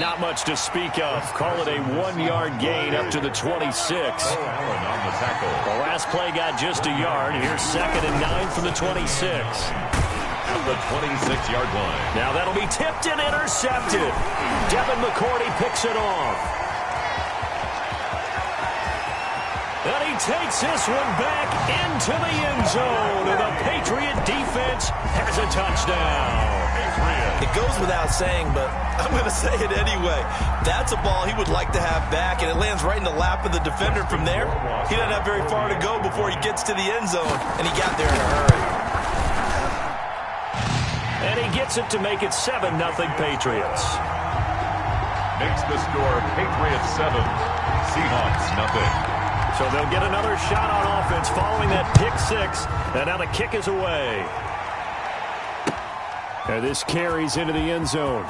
not much to speak of. Call it a 1-yard gain up to the 26. The last play got just a yard. Here's 2nd and 9 from the 26. At the 26-yard line. Now that'll be tipped and intercepted. Devin McCourty picks it off. And he takes this one back into the end zone. And the Patriot defense has a touchdown. It goes without saying, but I'm going to say it anyway. That's a ball he would like to have back, and it lands right in the lap of the defender from there. He doesn't have very far to go before he gets to the end zone, and he got there in a hurry. And he gets it to make it 7-0 Patriots. Makes the score Patriots 7, Seahawks 0. So they'll get another shot on offense following that pick 6, and now the kick is away. And this carries into the end zone.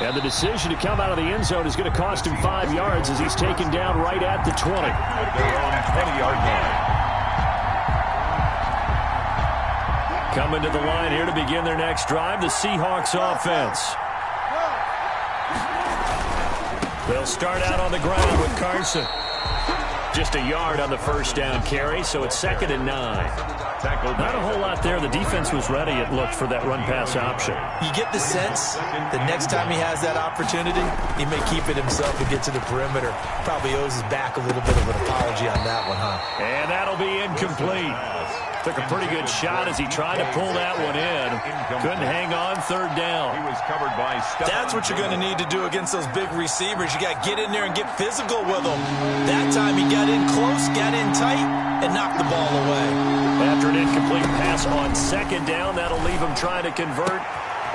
And the decision to come out of the end zone is going to cost him 5 yards as he's taken down right at the 20. At their own 20-yard line. Coming to the line here to begin their next drive, the Seahawks offense. They'll start out on the ground with Carson. Just a yard on the first down carry, so it's 2nd and 9. Not a whole lot there. The defense was ready, it looked, for that run-pass option. You get the sense that next time he has that opportunity, he may keep it himself and get to the perimeter. Probably owes his back a little bit of an apology on that one, huh? And that'll be incomplete. Took a pretty good shot as he tried to pull that one in. Couldn't hang on 3rd down. He was covered by That's what you're going to need to do against those big receivers. You got to get in there and get physical with them. That time he got in close, got in tight, and knocked the ball away. After an incomplete pass on 2nd down, that'll leave him trying to convert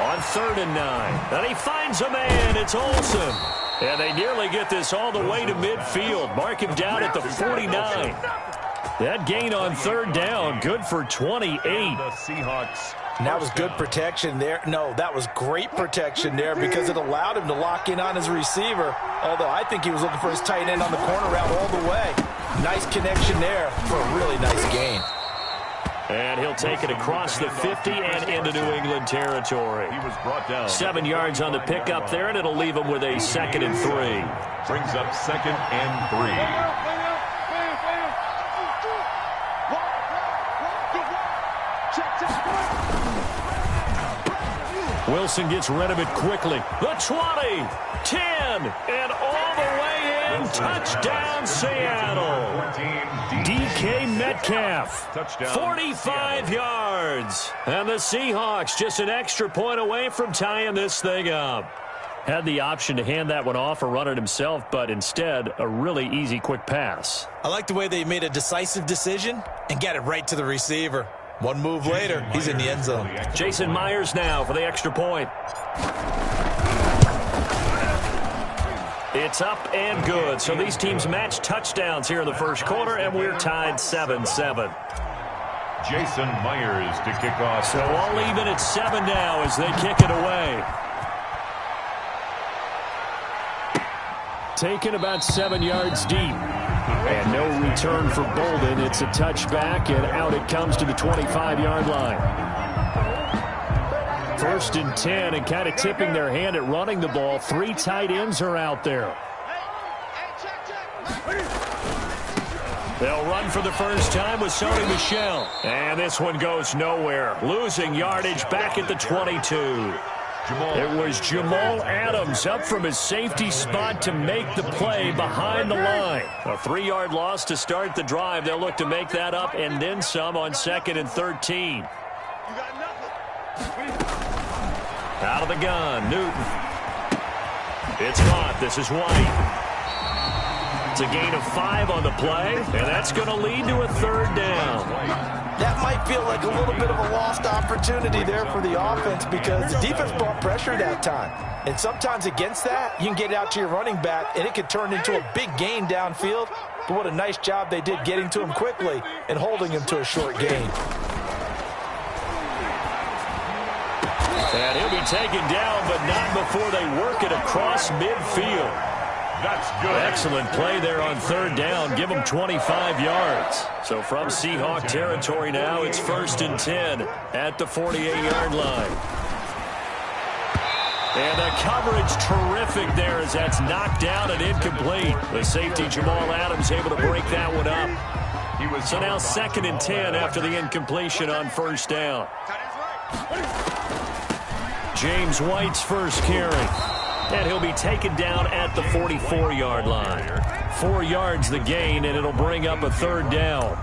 on 3rd and 9. And he finds a man. It's Olsen. And they nearly get this all the way to midfield. Mark him down at the 49. That gain on 3rd down, good for 28. The Seahawks. And that was good protection there. No, that was great protection there because it allowed him to lock in on his receiver. Although I think he was looking for his tight end on the corner route all the way. Nice connection there for a really nice gain. And he'll take it across the 50 and into New England territory. He was brought down. 7 yards on the pickup there, and it'll leave him with a 2nd and 3. Brings up 2nd and 3. Wilson gets rid of it quickly. The 20, 10, and all the way in. Touchdown, Seattle. DK Metcalf, 45 yards. And the Seahawks just an extra point away from tying this thing up. Had the option to hand that one off or run it himself, but instead, a really easy, quick pass. I like the way they made a decisive decision and got it right to the receiver. One move later, he's in the end zone. Jason Myers now for the extra point. It's up and good. So these teams match touchdowns here in the first quarter, and we're tied 7-7. Jason Myers to kick off. So all even at 7 now as they kick it away. Taken about 7 yards deep. And no return for Bolden. It's a touchback, and out it comes to the 25-yard line. 1st and 10, and kind of tipping their hand at running the ball. 3 tight ends are out there. They'll run for the first time with Sony Michel. And this one goes nowhere. Losing yardage back at the 22. It was Jamal Adams up from his safety spot to make the play behind the line. A 3-yard loss to start the drive. They'll look to make that up and then some on 2nd and 13. Out of the gun, Newton. It's caught. This is White. It's a gain of 5 on the play, and that's going to lead to a 3rd down. That might feel like a little bit of a lost opportunity there for the offense because the defense brought pressure that time. And sometimes against that, you can get out to your running back, and it could turn into a big gain downfield. But what a nice job they did getting to him quickly and holding him to a short gain. And he'll be taken down, but not before they work it across midfield. That's good. Excellent play there on 3rd down. Give them 25 yards. So from Seahawk territory now, it's 1st and 10 at the 48-yard line. And the coverage terrific there as that's knocked down and incomplete. The safety, Jamal Adams, able to break that one up. So now 2nd and 10 after the incompletion on first down. James White's first carry. And he'll be taken down at the 44-yard line. 4 yards the gain, and it'll bring up a 3rd down.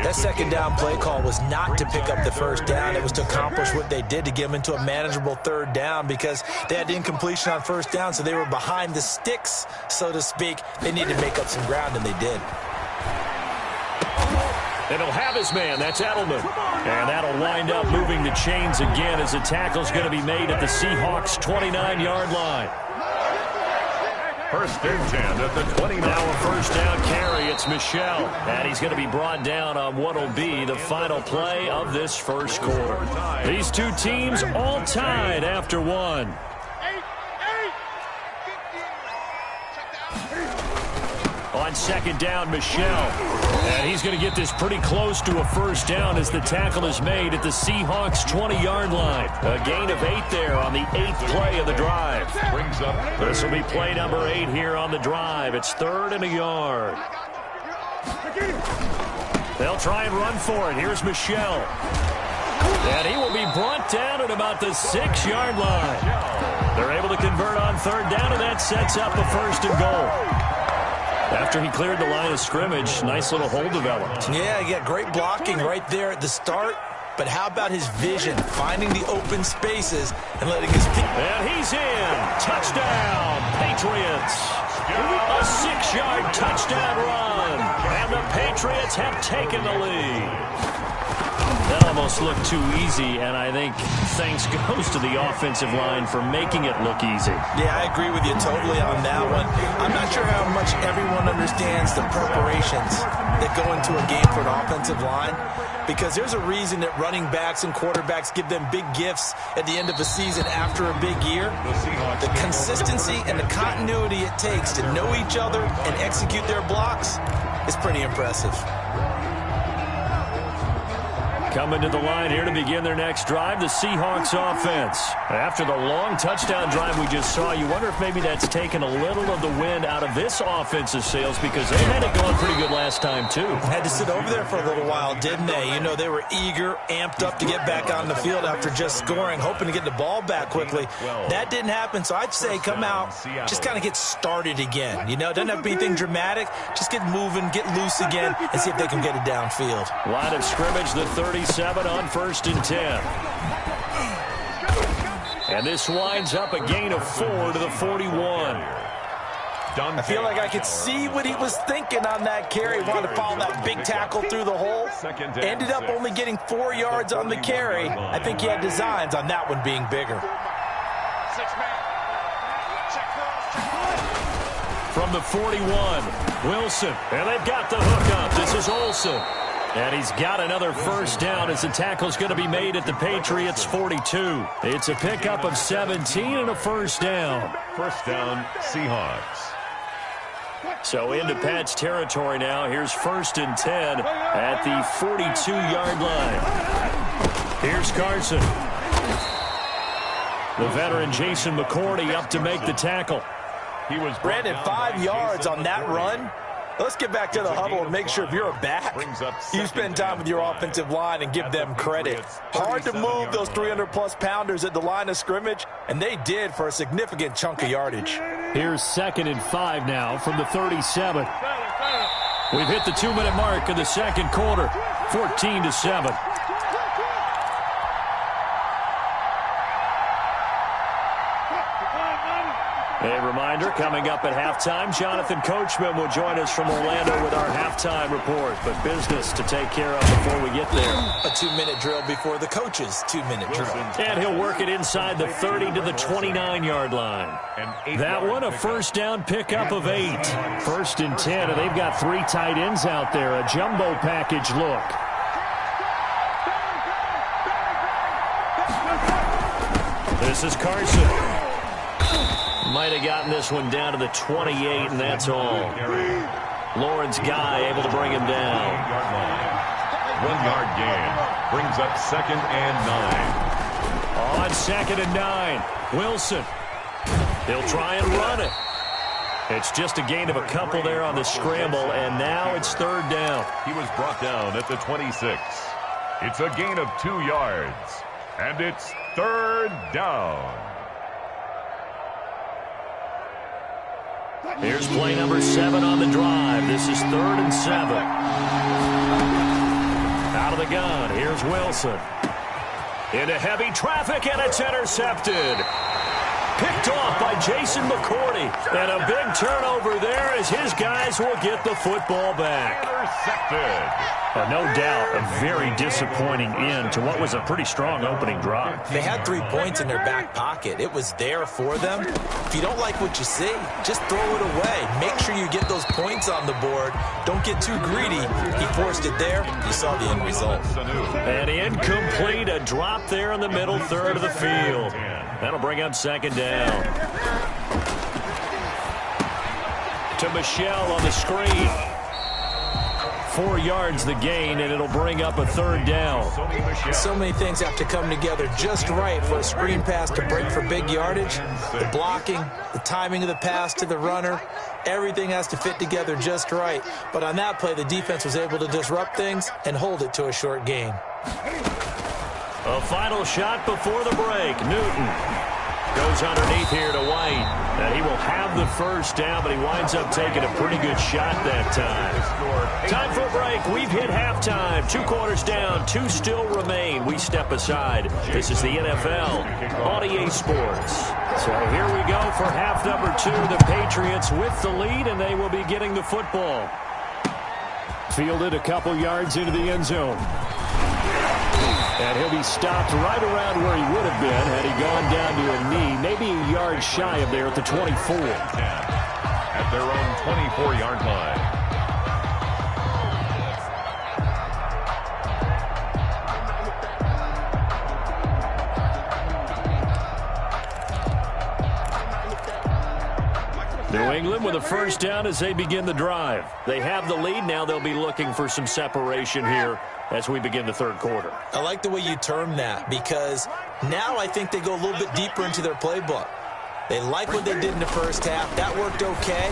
That 2nd down play call was not to pick up the 1st down. It was to accomplish what they did to get them into a manageable 3rd down because they had the incompletion on 1st down, so they were behind the sticks, so to speak. They needed to make up some ground, and they did. And he'll have his man. That's Edelman. And that'll wind up moving the chains again as the tackle's going to be made at the Seahawks' 29-yard line. 1st and 10 at the 29. Now a 1st down carry. It's Michel. And he's going to be brought down on what will be the final play of this first quarter. These two teams all tied after one. On 2nd down, Michel. And he's going to get this pretty close to a 1st down as the tackle is made at the Seahawks' 20-yard line. A gain of 8 there on the 8th play of the drive. This will be play number 8 here on the drive. It's 3rd and a yard. They'll try and run for it. Here's Michel. And he will be brought down at about the 6-yard line. They're able to convert on 3rd down, and that sets up a 1st and goal. After he cleared the line of scrimmage, nice little hole developed. Yeah, great blocking right there at the start. But how about his vision, finding the open spaces and letting his feet... And he's in. Touchdown, Patriots. A 6-yard touchdown run. And the Patriots have taken the lead. That almost looked too easy, and I think thanks goes to the offensive line for making it look easy. Yeah, I agree with you totally on that one. I'm not sure how much everyone understands the preparations that go into a game for an offensive line, because there's a reason that running backs and quarterbacks give them big gifts at the end of a season after a big year. The consistency and the continuity it takes to know each other and execute their blocks is pretty impressive. Coming to the line here to begin their next drive, the Seahawks offense. After the long touchdown drive we just saw, you wonder if maybe that's taken a little of the wind out of this offensive sails because they had it going pretty good last time, too. Had to sit over there for a little while, didn't they? You know, they were eager, amped up to get back on the field after just scoring, hoping to get the ball back quickly. That didn't happen, so I'd say come out, just kind of get started again. You know, doesn't have to be anything dramatic. Just get moving, get loose again, and see if they can get it downfield. Line of scrimmage, the 37 on 1st and 10. And this winds up a gain of 4 to the 41. I feel like I could see what he was thinking on that carry. Wanted to follow that big tackle through the hole. Ended up only getting 4 yards on the carry. I think he had designs on that one being bigger. From the 41, Wilson. And they've got the hook up. This is Olsen. And he's got another 1st down as the tackle's going to be made at the Patriots' 42. It's a pickup of 17 and a 1st down. 1st down, Seahawks. So into Pat's territory now. Here's 1st and 10 at the 42-yard line. Here's Carson. The veteran Jason McCourty up to make the tackle. He was Brandon 5 yards on that run. Let's get back to the huddle and make sure if you're a back, you spend time with your offensive line and give them credit. Hard to move those 300-plus pounders at the line of scrimmage, and they did for a significant chunk of yardage. Here's 2nd and 5 now from the 37. We've hit the 2-minute mark of the second quarter, 14-7. A reminder, coming up at halftime, Jonathan Coachman will join us from Orlando with our halftime report. But business to take care of before we get there. A 2-minute drill before the coach's 2-minute drill. And he'll work it inside the 30 to the 29-yard line. That one, a 1st down pickup of 8. 1st and 10, and they've got 3 tight ends out there. A jumbo package look. This is Carson. Might have gotten this one down to the 28, and that's all. Lawrence Guy able to bring him down. 1 yard gain. Brings up 2nd and 9. on 2nd and 9. Wilson. He'll try and run it. It's just a gain of a couple there on the scramble, and now it's 3rd down. He was brought down at the 26. It's a gain of 2 yards, and it's 3rd down. Here's play number 7 on the drive. This is 3rd and 7. Out of the gun, here's Wilson. Into heavy traffic, and it's intercepted. Picked off by Jason McCourty. And a big turnover there as his guys will get the football back. Intercepted. No doubt a very disappointing end to what was a pretty strong opening drive. They had 3 points in their back pocket. It was there for them. If you don't like what you see, just throw it away. Make sure you get those points on the board. Don't get too greedy. He forced it there. You saw the end result. And incomplete, a drop there in the middle third of the field. That'll bring up 2nd down. To Michelle on the screen. 4 yards the gain, and it'll bring up a 3rd down. So many things have to come together just right for a screen pass to break for big yardage. The blocking, the timing of the pass to the runner, everything has to fit together just right. But on that play, the defense was able to disrupt things and hold it to a short gain. A final shot before the break. Newton goes underneath here to White. And he will have the 1st down, but he winds up taking a pretty good shot that time. Time for a break. We've hit halftime. 2 quarters down. 2 still remain. We step aside. This is the NFL on EA Sports. So here we go for half number 2. The Patriots with the lead, and they will be getting the football. Fielded a couple yards into the end zone. And he'll be stopped right around where he would have been had he gone down to a knee, maybe a yard shy of there at the 24. At their own 24-yard line. New England with a 1st down as they begin the drive. They have the lead. Now they'll be looking for some separation here as we begin the 3rd quarter. I like the way you term that because now I think they go a little bit deeper into their playbook. They like what they did in the 1st half. That worked okay.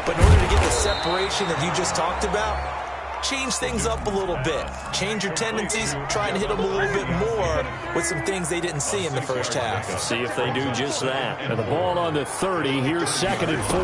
But in order to get the separation that you just talked about, change things up a little bit. Change your tendencies, try and hit them a little bit more with some things they didn't see in the 1st half. See if they do just that. And the ball on the 30. Here's 2nd and 4.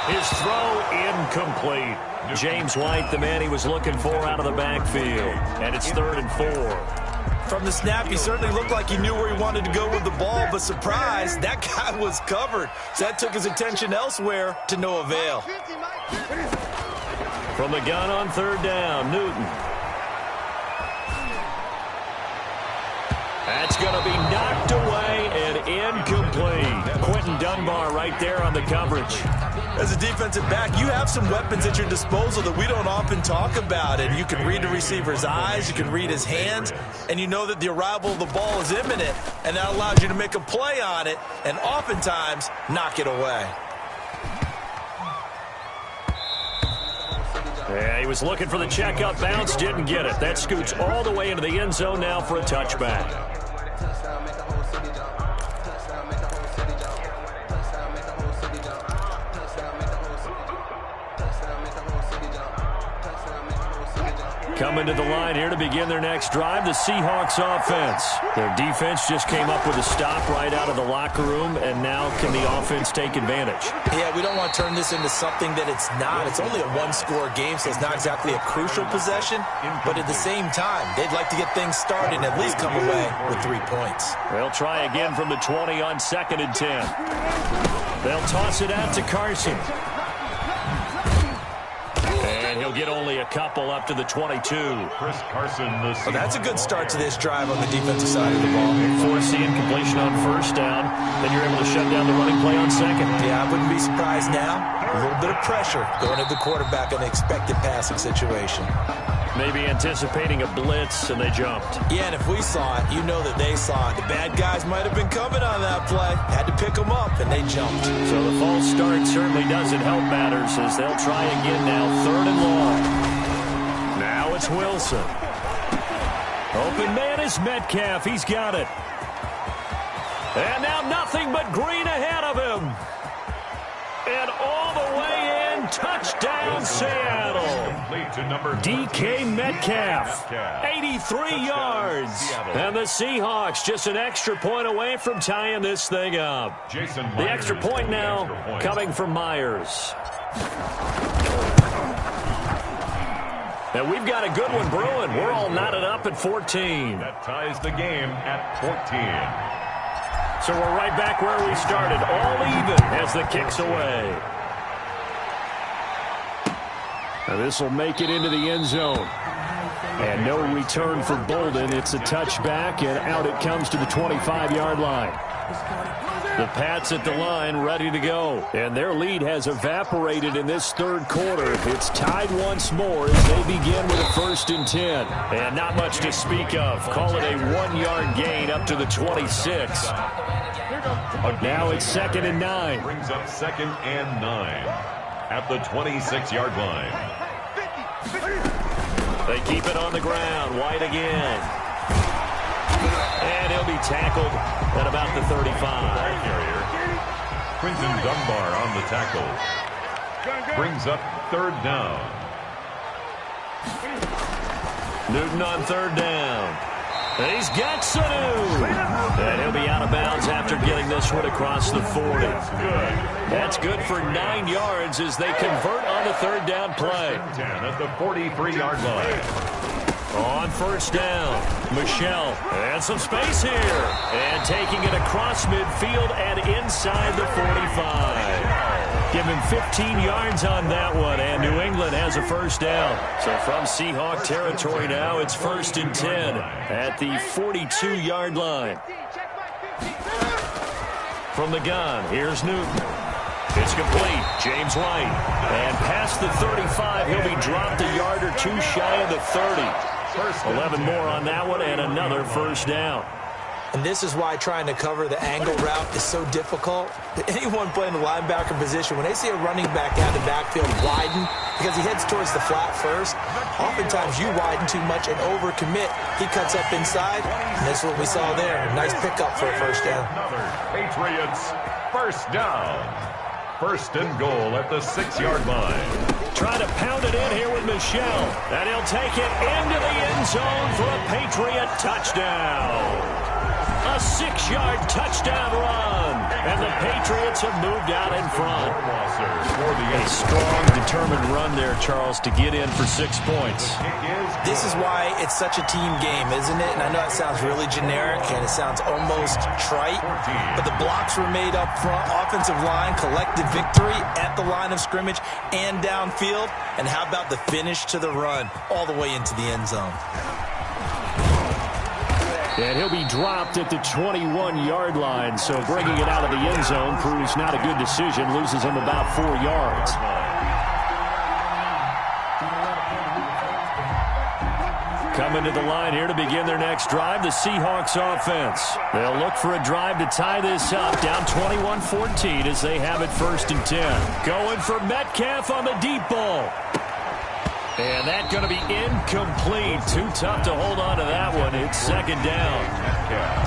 His throw incomplete. James White, the man he was looking for out of the backfield. And it's 3rd and 4. From the snap, he certainly looked like he knew where he wanted to go with the ball, but surprise, that guy was covered. So that took his attention elsewhere to no avail. From the gun on 3rd down, Newton. That's going to be knocked away and incomplete. Quentin Dunbar right there on the coverage. As a defensive back, you have some weapons at your disposal that we don't often talk about. And you can read the receiver's eyes, you can read his hands, and you know that the arrival of the ball is imminent, and that allows you to make a play on it and oftentimes knock it away. Yeah, he was looking for the checkup bounce, didn't get it. That scoots all the way into the end zone now for a touchback. Coming to the line here to begin their next drive, the Seahawks offense. Their defense just came up with a stop right out of the locker room, and now can the offense take advantage? Yeah, we don't want to turn this into something that it's not. It's only a 1-score game, so it's not exactly a crucial possession. But at the same time, they'd like to get things started and at least come away with 3 points. They'll try again from the 20 on 2nd and 10. They'll toss it out to Carson. And he'll get only a couple up to the 22. Chris Carson, the well, that's a good start to this drive on the defensive side of the ball. Force the incompletion on 1st down. Then you're able to shut down the running play on 2nd. Yeah, I wouldn't be surprised now. A little bit of pressure going at the quarterback in an expected passing situation. Maybe anticipating a blitz, and they jumped. Yeah, and if we saw it, you know that they saw it. The bad guys might have been coming on that play. Had to pick them up, and they jumped. So the false start certainly doesn't help matters as they'll try again now. 3rd and long. Now it's Wilson. Open man is Metcalf. He's got it. And now nothing but green ahead of him. And all the way in, touchdown Seattle. DK Metcalf, 83 yards. And the Seahawks just an extra point away from tying this thing up. The extra point now coming from Myers. And we've got a good one brewing. We're all knotted up at 14. That ties the game at 14. So we're right back where we started, all even as the kick's away. Now this will make it into the end zone. And no return for Bolden. It's a touchback, and out it comes to the 25-yard line. The Pats at the line ready to go. And their lead has evaporated in this third quarter. It's tied once more as they begin with a 1st and 10. And not much to speak of. Call it a 1-yard gain up to the 26. Now it's 2nd and 9. Brings up 2nd and 9 at the 26-yard line. They keep it on the ground. White again. And he'll be tackled at about the 35. Quinton Dunbar on the tackle. Brings up 3rd down. Newton on 3rd down. And he's got Sanu. And he'll be out of bounds after getting this one across the 40. That's good for 9 yards as they convert on the 3rd down play. 10 at the 43-yard line. On 1st down, Michelle, and some space here. And taking it across midfield and inside the 45. Give him 15 yards on that one, and New England has a 1st down. So from Seahawk territory now, it's 1st and 10 at the 42-yard line. From the gun, here's Newton. It's complete. James White. And past the 35, he'll be dropped a yard or two shy of the 30. 11 more on that one and another 1st down. And this is why trying to cover the angle route is so difficult. Anyone playing the linebacker position, when they see a running back out of the backfield widen because he heads towards the flat first, oftentimes you widen too much and overcommit. He cuts up inside, and that's what we saw there. Nice pickup for a 1st down. Patriots 1st down. 1st and goal at the 6-yard line. Trying to pound it in here with Michelle. And he'll take it into the end zone for a Patriot touchdown. A 6-yard touchdown run. And the Patriots have moved out in front. A strong, determined run there, Charles, to get in for 6 points. This is why it's such a team game, isn't it? And I know it sounds really generic and it sounds almost trite, but the blocks were made up front. Offensive line, collected victory at the line of scrimmage and downfield. And how about the finish to the run all the way into the end zone? And he'll be dropped at the 21-yard line, so bringing it out of the end zone proves not a good decision. Loses him about 4 yards. Coming to the line here to begin their next drive, the Seahawks offense. They'll look for a drive to tie this up, down 21-14 as they have it 1st and 10. Going for Metcalf on the deep ball. And that's going to be incomplete. Too tough to hold on to that one. It's 2nd down.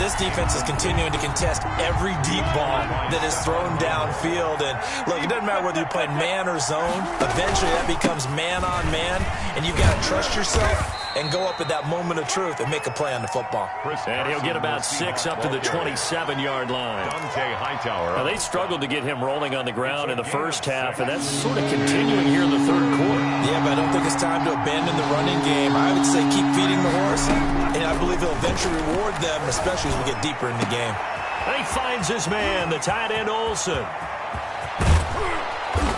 This defense is continuing to contest every deep ball that is thrown downfield. And look, it doesn't matter whether you're playing man or zone. Eventually that becomes man on man. And you've got to trust yourself and go up at that moment of truth and make a play on the football. And he'll get about 6 up to the 27-yard line. Now, they struggled to get him rolling on the ground in the first half, and that's sort of continuing here in the third quarter. Yeah, but I don't think it's time to abandon the running game. I would say keep feeding the horse, and I believe he'll eventually reward them, especially as we get deeper in the game. And he finds his man, the tight end Olsen.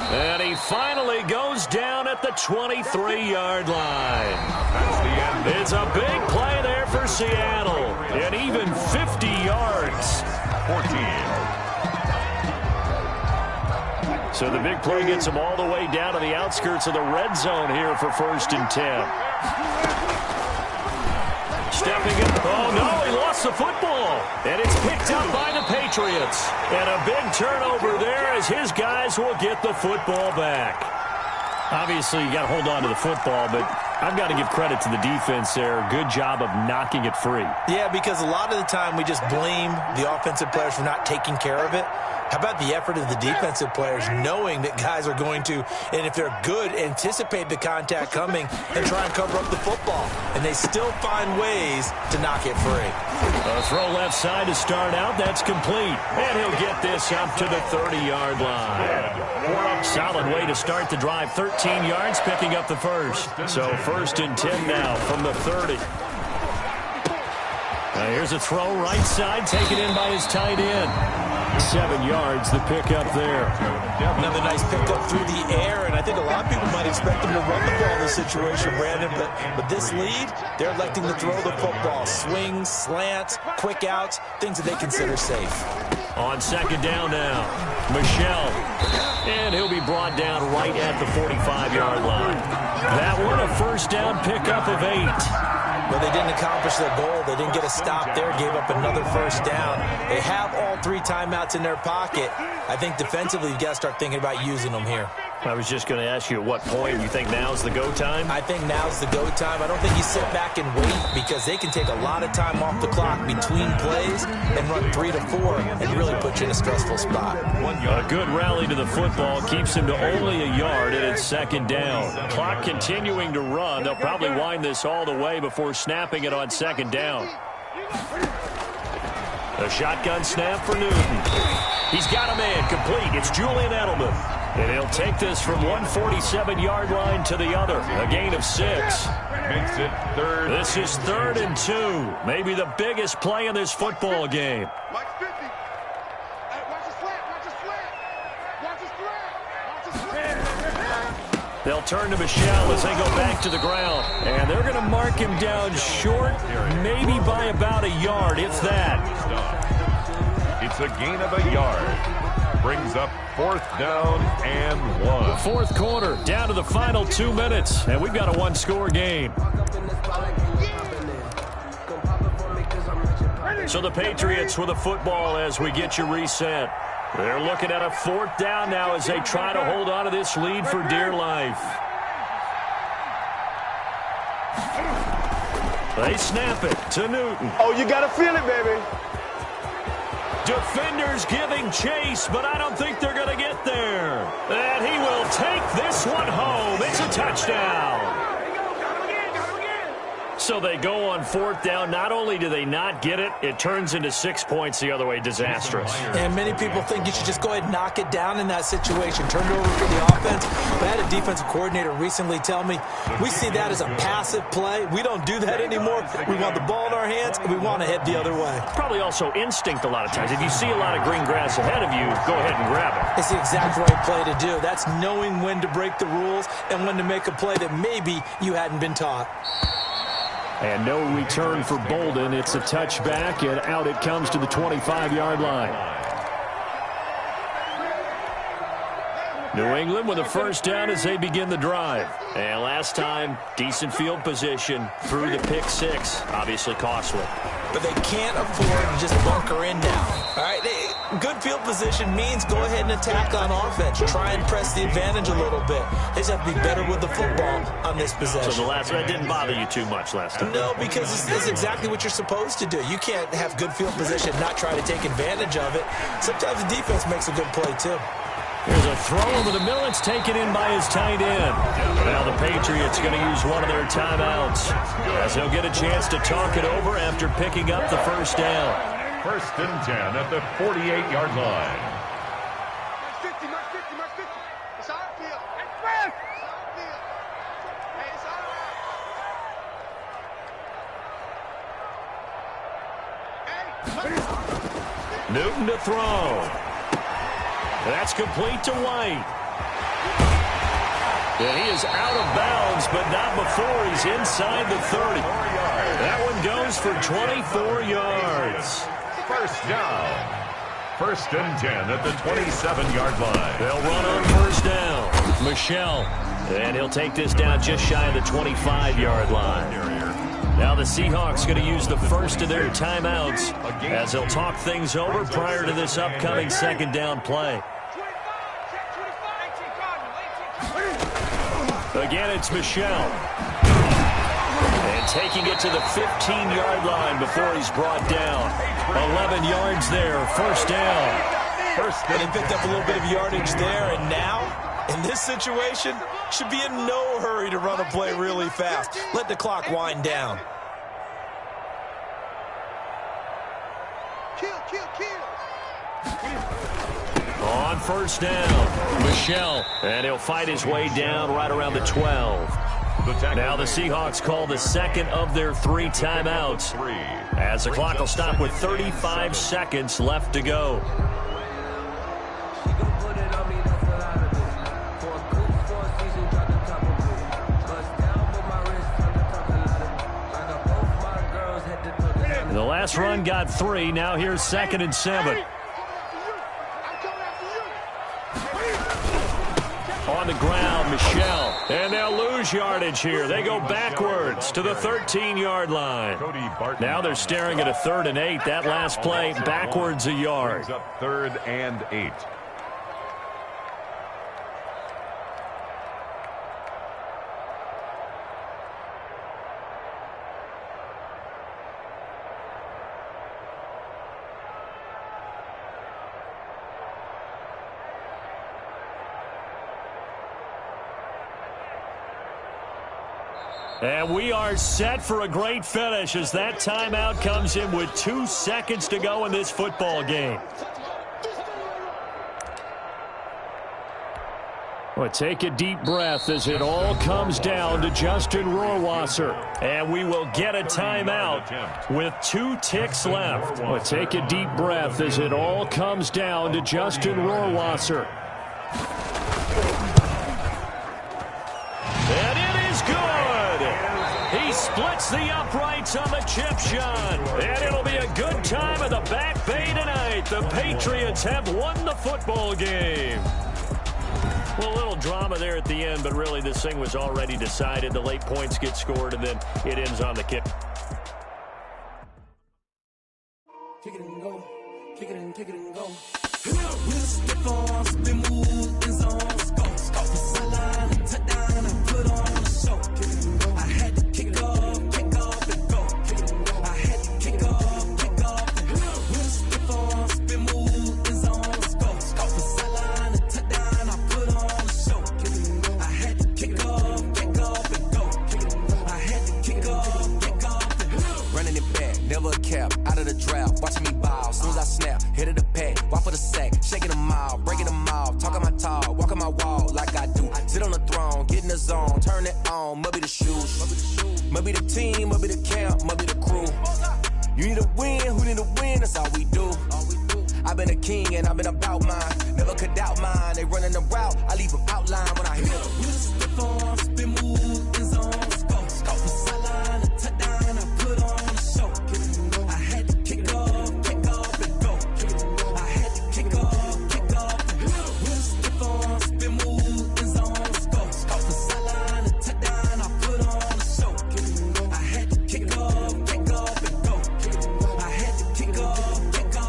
And he finally goes down at the 23-yard line. It's a big play there for Seattle. And even 50 yards. 14. So the big play gets him all the way down to the outskirts of the red zone here for 1st and 10. Stepping in. Oh, no, he lost the football. And it's picked up by the Patriots. And a big turnover there as his guys will get the football back. Obviously, you got to hold on to the football, but I've got to give credit to the defense there. Good job of knocking it free. Yeah, because a lot of the time we just blame the offensive players for not taking care of it. How about the effort of the defensive players knowing that guys are going to, and if they're good, anticipate the contact coming and try and cover up the football. And they still find ways to knock it free. A throw left side to start out. That's complete. And he'll get this up to the 30-yard line. Solid way to start the drive. 13 yards, picking up the first. So 1st and 10 now from the 30. Here's a throw right side, taken in by his tight end. 7 yards, the pickup there. Another nice pickup through the air, and I think a lot of people might expect him to run the ball in this situation, Brandon, but with this lead, they're electing to throw the football. Swings, slants, quick outs, things that they consider safe. On 2nd down now, Michelle. And he'll be brought down right at the 45-yard line. That one, a 1st down pickup of 8. But they didn't accomplish their goal. They didn't get a stop there, gave up another 1st down. They have all 3 timeouts in their pocket. I think defensively you've got to start thinking about using them here. I was just going to ask you at what point you think now's the go time? I think now's the go time. I don't think you sit back and wait because they can take a lot of time off the clock between plays and run 3 to 4 and really put you in a stressful spot. A good rally to the football keeps him to only a yard, and it's 2nd down. Clock continuing to run. They'll probably wind this all the way before snapping it on 2nd down. A shotgun snap for Newton. He's got a man complete. It's Julian Edelman. And he'll take this from 147-yard line to the other. A gain of 6. Makes it 3rd. This is 3rd and 2. Maybe the biggest play in this football game. Watch 50. Hey, watch the slant. Watch the slant. Watch the slant. Watch the slant. They'll turn to Michelle as they go back to the ground. And they're going to mark him down short, maybe by about a yard, if that. It's a gain of a yard. Brings up 4th down and 1. 4th quarter, down to the final 2 minutes. And we've got a 1-score game. So the Patriots with a football as we get you reset. They're looking at a 4th down now as they try to hold on to this lead for dear life. They snap it to Newton. Oh, you got to feel it, baby. Defenders giving chase, but I don't think they're going to get there. And he will take this one home. It's a touchdown. So they go on 4th down. Not only do they not get it, it turns into 6 points the other way. Disastrous. And many people think you should just go ahead and knock it down in that situation. Turn it over for the offense. But I had a defensive coordinator recently tell me, we see that as a passive play. We don't do that anymore. We want the ball in our hands, and we want to head the other way. Probably also instinct a lot of times. If you see a lot of green grass ahead of you, go ahead and grab it. It's the exact right play to do. That's knowing when to break the rules and when to make a play that maybe you hadn't been taught. And no return for Bolden. It's a touchback, and out it comes to the 25-yard line. New England with a 1st down as they begin the drive. And last time, decent field position through the pick 6. Obviously costly. But they can't afford to just bunker in now. All right, good field position means go ahead and attack on offense. Try and press the advantage a little bit. They just have to be better with the football on this possession. So the last one didn't bother you too much last time? No, because it's exactly what you're supposed to do. You can't have good field position, not try to take advantage of it. Sometimes the defense makes a good play, too. Here's a throw over the middle. It's taken in by his tight end. Now the Patriots going to use one of their timeouts as they'll get a chance to talk it over after picking up the 1st down. 1st and 10 at the 48-yard line. Mark 50, Mark 50, Mark 50. It's our field. It's our field. Hey, it's all right. Hey. Newton to throw. That's complete to White. And he is out of bounds, but not before he's inside the 30. That one goes for 24 yards. 1st down. 1st and 10 at the 27-yard line. They'll run on 1st down. Michelle. And he'll take this down just shy of the 25-yard line. Now the Seahawks going to use the first of their timeouts as they'll talk things over prior to this upcoming 2nd down play. Again, it's Michelle. taking it to the 15-yard line before he's brought down. 11 yards there, first down. And he picked up a little bit of yardage there, and now, in this situation, should be in no hurry to run a play really fast. Let the clock wind down. Kill. On first down, Michelle. And he'll fight his way down right around the 12. Now the Seahawks call the second of their 3 timeouts, as the clock will stop with 35 seconds left to go. The last run got 3. Now here's 2nd and 7. On the ground, Michelle. And they'll lose yardage here. They go backwards to the 13-yard line. Now they're staring at a 3rd and 8. That last play, backwards a yard. Up 3rd and 8. And we are set for a great finish as that timeout comes in with 2 seconds to go in this football game. Well, take a deep breath as it all comes down to Justin Rohrwasser. And we will get a timeout with 2 ticks left. Well, take a deep breath as it all comes down to Justin Rohrwasser. And it is good. He splits the uprights on the chip shot. And it'll be a good time at the Back Bay tonight. The Patriots have won the football game. Well, a little drama there at the end, but really this thing was already decided. The late points get scored, and then it ends on the kick. Kick it and go. Kick it and go. We'll stick on, spin, move, in zone, scope. Scope the sideline, touchdown, I put on the show. Kick it and go. I had to kick off and go. Kick it and go. I had to kick off and go. We'll stick on, spin, move, in zone, scope. Scope the sideline, touchdown, I put on the show. Kick it and go. I had to kick off and go. Kick it and go. I had to kick off and go. Running it back, never a cap, out of the draft, watching me ball. Soon as I snap, hit of the pack, walk for the sack, shaking them all, breaking them off, talking my talk, walking my wall like I do. Sit on the throne, get in the zone, turn it on, must be the shoes, must be the team, must be the camp, must be the crew. You need a win, who need a win, that's all we do. I've been a king and I've been about mine, never could doubt mine. They running the route, I leave them outline when I hit them. You just step on, spin, move, in zone, scope, scope the sideline, a touchdown, I put on the show. I had to kick off and go. I had to kick off and go. We'll step on, spin, move, in zone, scope, scope the sideline, a touchdown, I put on the show. I had to kick off and go. I had to kick off and go.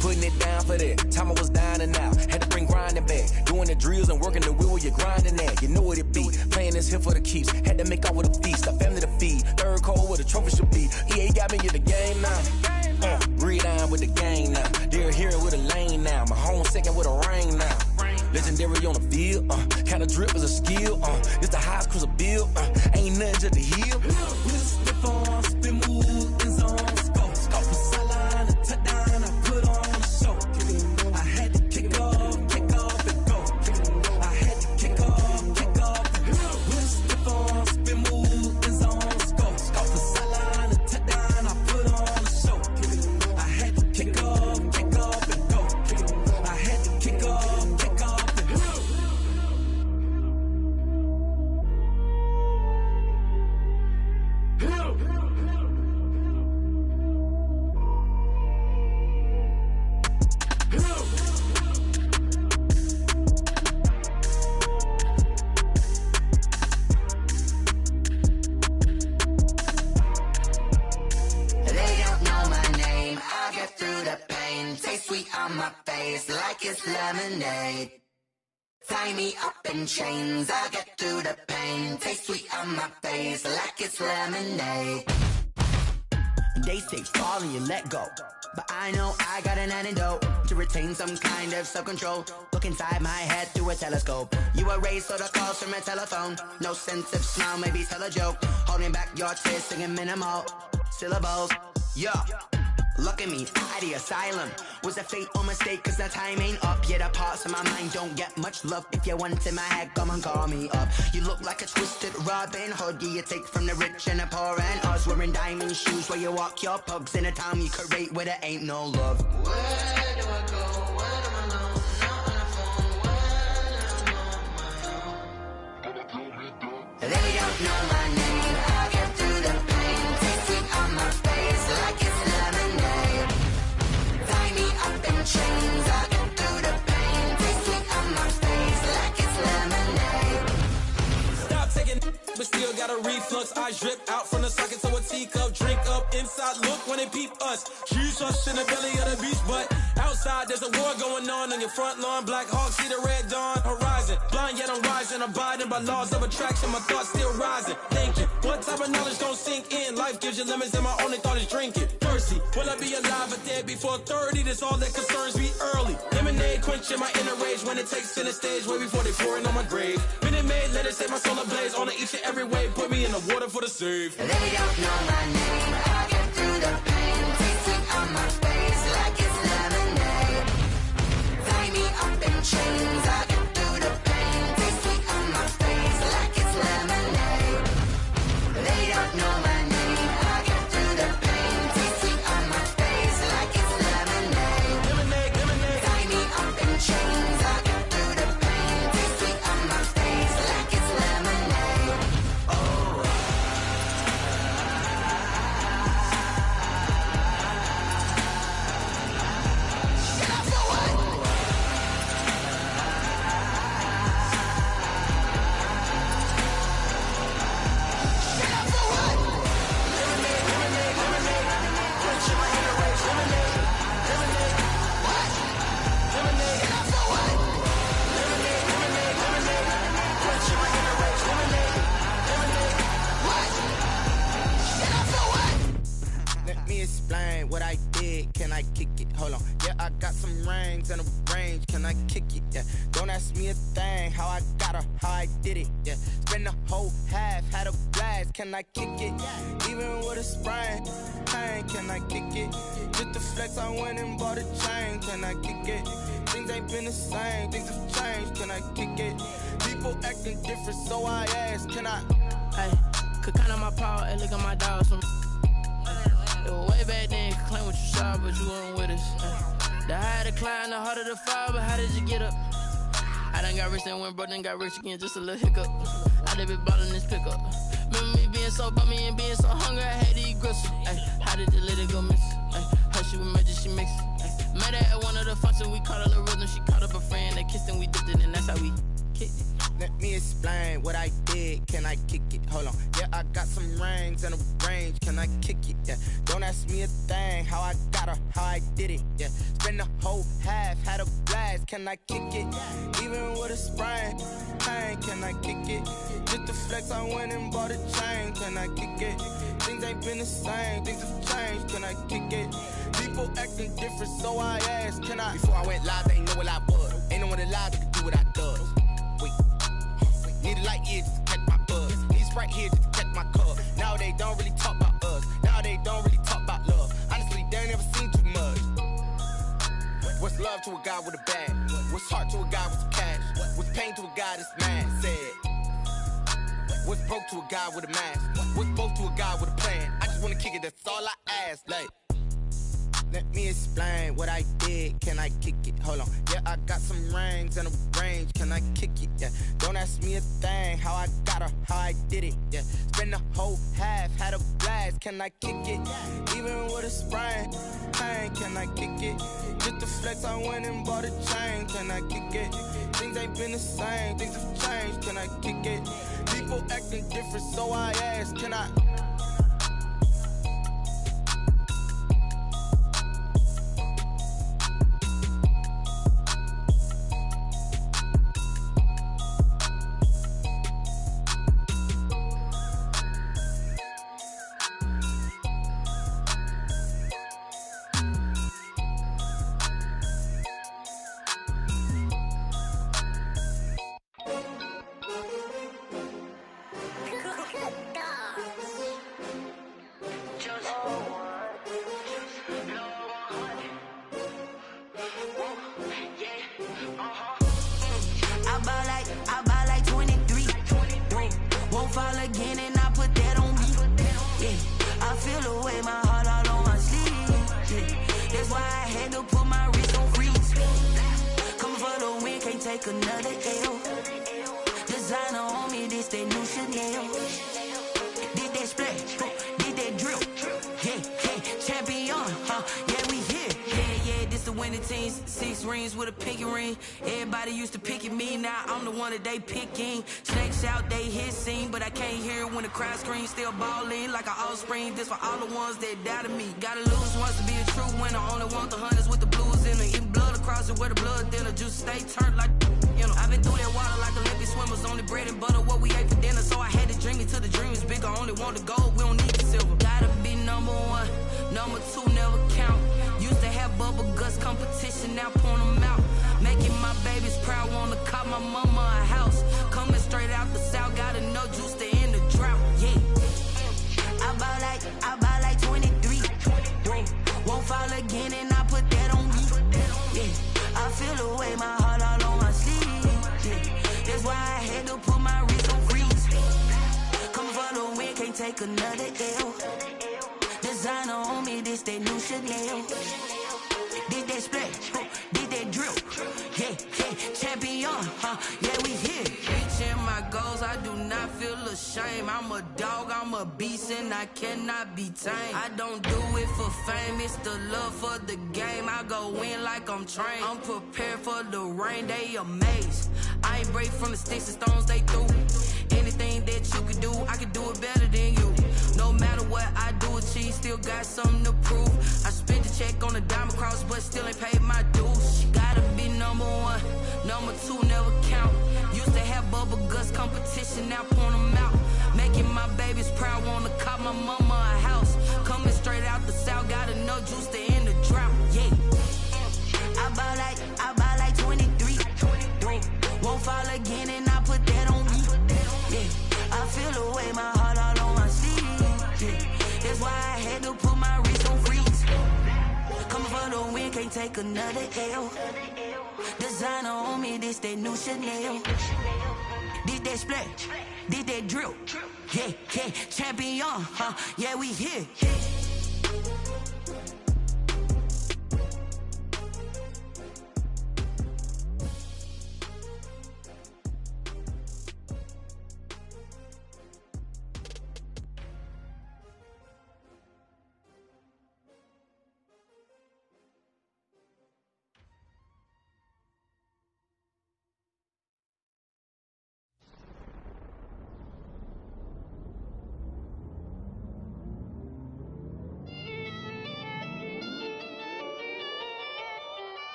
Putting it down for that, time I was down and out. Had to bring grinding back, doing the drills and working the wheel where you're grinding at. You know what it be, playing this here for the keeps. Had to make off with a feast, a family to feed. Third cold where the trophy should be. EA got me in the game now. Breathe on with the game now. They're here with a lane now. My home second with a ring now. Legendary on the field, kind of drip is a skill. It's the highest cruiser bill, ain't nothing just to heal. We'll step on, spin, move, in zone, scope, scope the sideline, a touchdown, I put on the show. I had to kick off and go. I had to kick off and go. We'll step on, spin, move, in zone, scope, scope the sideline, a touchdown, I put on the show. I had to kick off and go. I had to kick off and go. They don't know my name. I get through the pain. Taste sweet on my face like it's lemonade. Tie me up in chains, I'll get through the pain. Taste sweet on my face like it's lemonade. They say fall and you let go, but I know I got an antidote to retain some kind of self-control. Look inside my head through a telescope. You erase all the calls from a telephone. No sense of smile, maybe tell a joke. Holding back your tears, singing minimal syllables. Yeah. Look at me, out of the asylum. Was a fate or mistake, cause the time ain't up. Yeah, the parts of my mind don't get much love. If you want in my head, come and call me up. You look like a twisted Robin Hood. Yeah, you take from the rich and the poor and us. Wearing diamond shoes where you walk your pugs. In a town you create where there ain't no love. Where do I go? When I'm alone? Not on the phone. When I'm on my own. They don't know my name. I'll get through the pain. Taste sweet on my face like it's lemonade. Tie me up in chains. I'll get through the pain. Taste sweet on my face like it's lemonade. Stop taking, but still got a reflux. Eyes drip out from the socket to a teacup. Drink up inside, look when they peep us. Choose us in the belly of the beast, but outside there's a war going on your front lawn. Black Hawk, see the red dawn horizon. Blind yet I'm rising, abiding by laws of attraction. My thoughts still rising, thinking what type of knowledge gon' sink in? Life gives you lemons and my only thought is drinking. Thirsty, will I be alive or dead before 30? That's all that concerns me early. Lemonade quenching my inner rage when it takes center stage way before they pour it on my grave. Minute Maid, let it set my soul ablaze on each and every way. Put me in the water for the save. They don't know my name. I'll get through the pain. Taste sweet on my face like it's lemonade. Tie me up in chains. I'll get through the pain. Taste sweet on my face like it's lemonade. They don't know my name. I'll get through the pain. Taste sweet on my face like it's lemonade. Lemonade, lemonade. Tie me up in chains. I'll get through the pain. Taste sweet on my face like it's lemonade. Let me explain what I did. Can I kick it? Hold on. Yeah, I got some rings and a range. Can I kick it? Yeah. Don't ask me a thing. How I got her, how I did it. Yeah. Spend the whole half, had a blast. Can I kick it? Even with a sprain. Pain, can I kick it? Just the flex, I went and bought a chain. Can I kick it? Things ain't been the same. Things have changed. Can I kick it? People acting different, so I ask. Can I? Hey, could count on my power and look at my dogs from. It was way back then, could claim what you saw, but you weren't with us. The higher the climb, the harder the fall, but how did you get up? I done got rich and went broke, then got rich again, just a little hiccup. I done been ballin' this pickup. Remember me being so bummy and being so hungry, I had to eat gristle. Ay, how did the lady go miss? Ay, her she was magic, she mixed. Ay, met her at one of the functions, we caught a little rhythm, she caught up a friend, they kissed and we dipped it, and that's how we kicked it. Let me explain what I did. Can I kick it? Hold on. Yeah, I got some rings and a range. Can I kick it? Yeah. Don't ask me a thing. How I got her, how I did it. Yeah. Spend the whole half, had a blast. Can I kick it? Even with a sprain. Pain, can I kick it? Just the flex, I went and bought a chain. Can I kick it? Things ain't been the same. Things have changed. Can I kick it? People acting different, so I asked. Can I? Before I went live, they ain't know what I was. Ain't no one alive that could do what I does. Need a light here just to catch my buzz. Need Sprite here just to catch my cup. Now they don't really talk about us. Now they don't really talk about love. Honestly, they ain't never seen too much. What's love to a guy with a bag? What's heart to a guy with some cash? What's pain to a guy that's mad? Said. What's broke to a guy with a mask? What's broke to a guy with a plan? I just wanna kick it, that's all I ask. Like, let me explain what I did. Can I kick it? Hold on. Yeah, I got some rings and a range. Can I kick it? Yeah. Don't ask me a thing. How I got her, how I did it. Yeah. Spend the whole half, had a blast. Can I kick it? Even with a sprain. Pain, can I kick it? Just the flex, I went and bought a chain. Can I kick it? Things ain't been the same. Things have changed. Can I kick it? People acting different, so I ask. Can I? take another L. Designer on me, this that new Chanel. Did that splash, did that drill. Yeah, champion, yeah, we here. Yeah, this the winning team. 6 rings with a pinky ring. Everybody used to pick at me, now I'm the one that they picking. Snakes out, they hit scene, but I can't hear it when the crowd screams. Still ballin' like an offspring. This for all the ones that doubted me. Gotta lose once to be a true winner. Only want the hunters with the blues in it. Even blood across it where the blood dinner. Juice stay turned like, you know. I've been through that water like Olympic swimmers. Only bread and butter, what we ate for dinner. So I had to dream it till the dream is bigger. Only want the gold, we don't need the silver. Gotta be number 1, number 2 never count. Used to have bubble guts competition, now point them out. Making my babies proud, wanna call my mama a house. Coming straight out the south, gotta know juice to end the drought. Yeah, I buy like 23. Whoa. Won't fall again, and I put that on me. Yeah, I feel the way, my heart all on my sleeve. Yeah, that's why I had to put my wrist on freeze. Coming for the win, can't take another L. Designer on me, this that new Chanel. Did that splash, did that drill. Yeah, champion, yeah, we here. Reaching my goals, I do not feel ashamed. I'm a dog, I'm a beast, and I cannot be tamed. I don't do it for fame, it's the love for the game. I go in like I'm trained. I'm prepared for the rain, they amazed. I ain't break from the sticks and stones they threw. Anything that you could do, I could do it better than you. No matter what I do, achieve, still got something to prove. I spent the check on the diamond cross, but still ain't paid my dues. Gotta be number 1, number 2 never count. Used to have bubble guts competition, now point them out. Making my babies proud, wanna call my mama a house. Coming straight out the south, gotta know juice to end the drought. Yeah, I buy like 23. Whoa. Won't fall again, and I put that on me. Yeah, I feel the way, my heart all on my sleeve. Yeah, that's why I had to put my wrist on freeze. Coming for the win, can't take another L. Designer on me, this that new Chanel. Did that splash, did that drill. Yeah, champion, yeah, we here.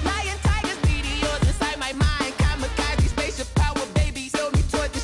Lion, tigers, meteors inside my mind. Kamikaze, spaceship power, baby. Show me towards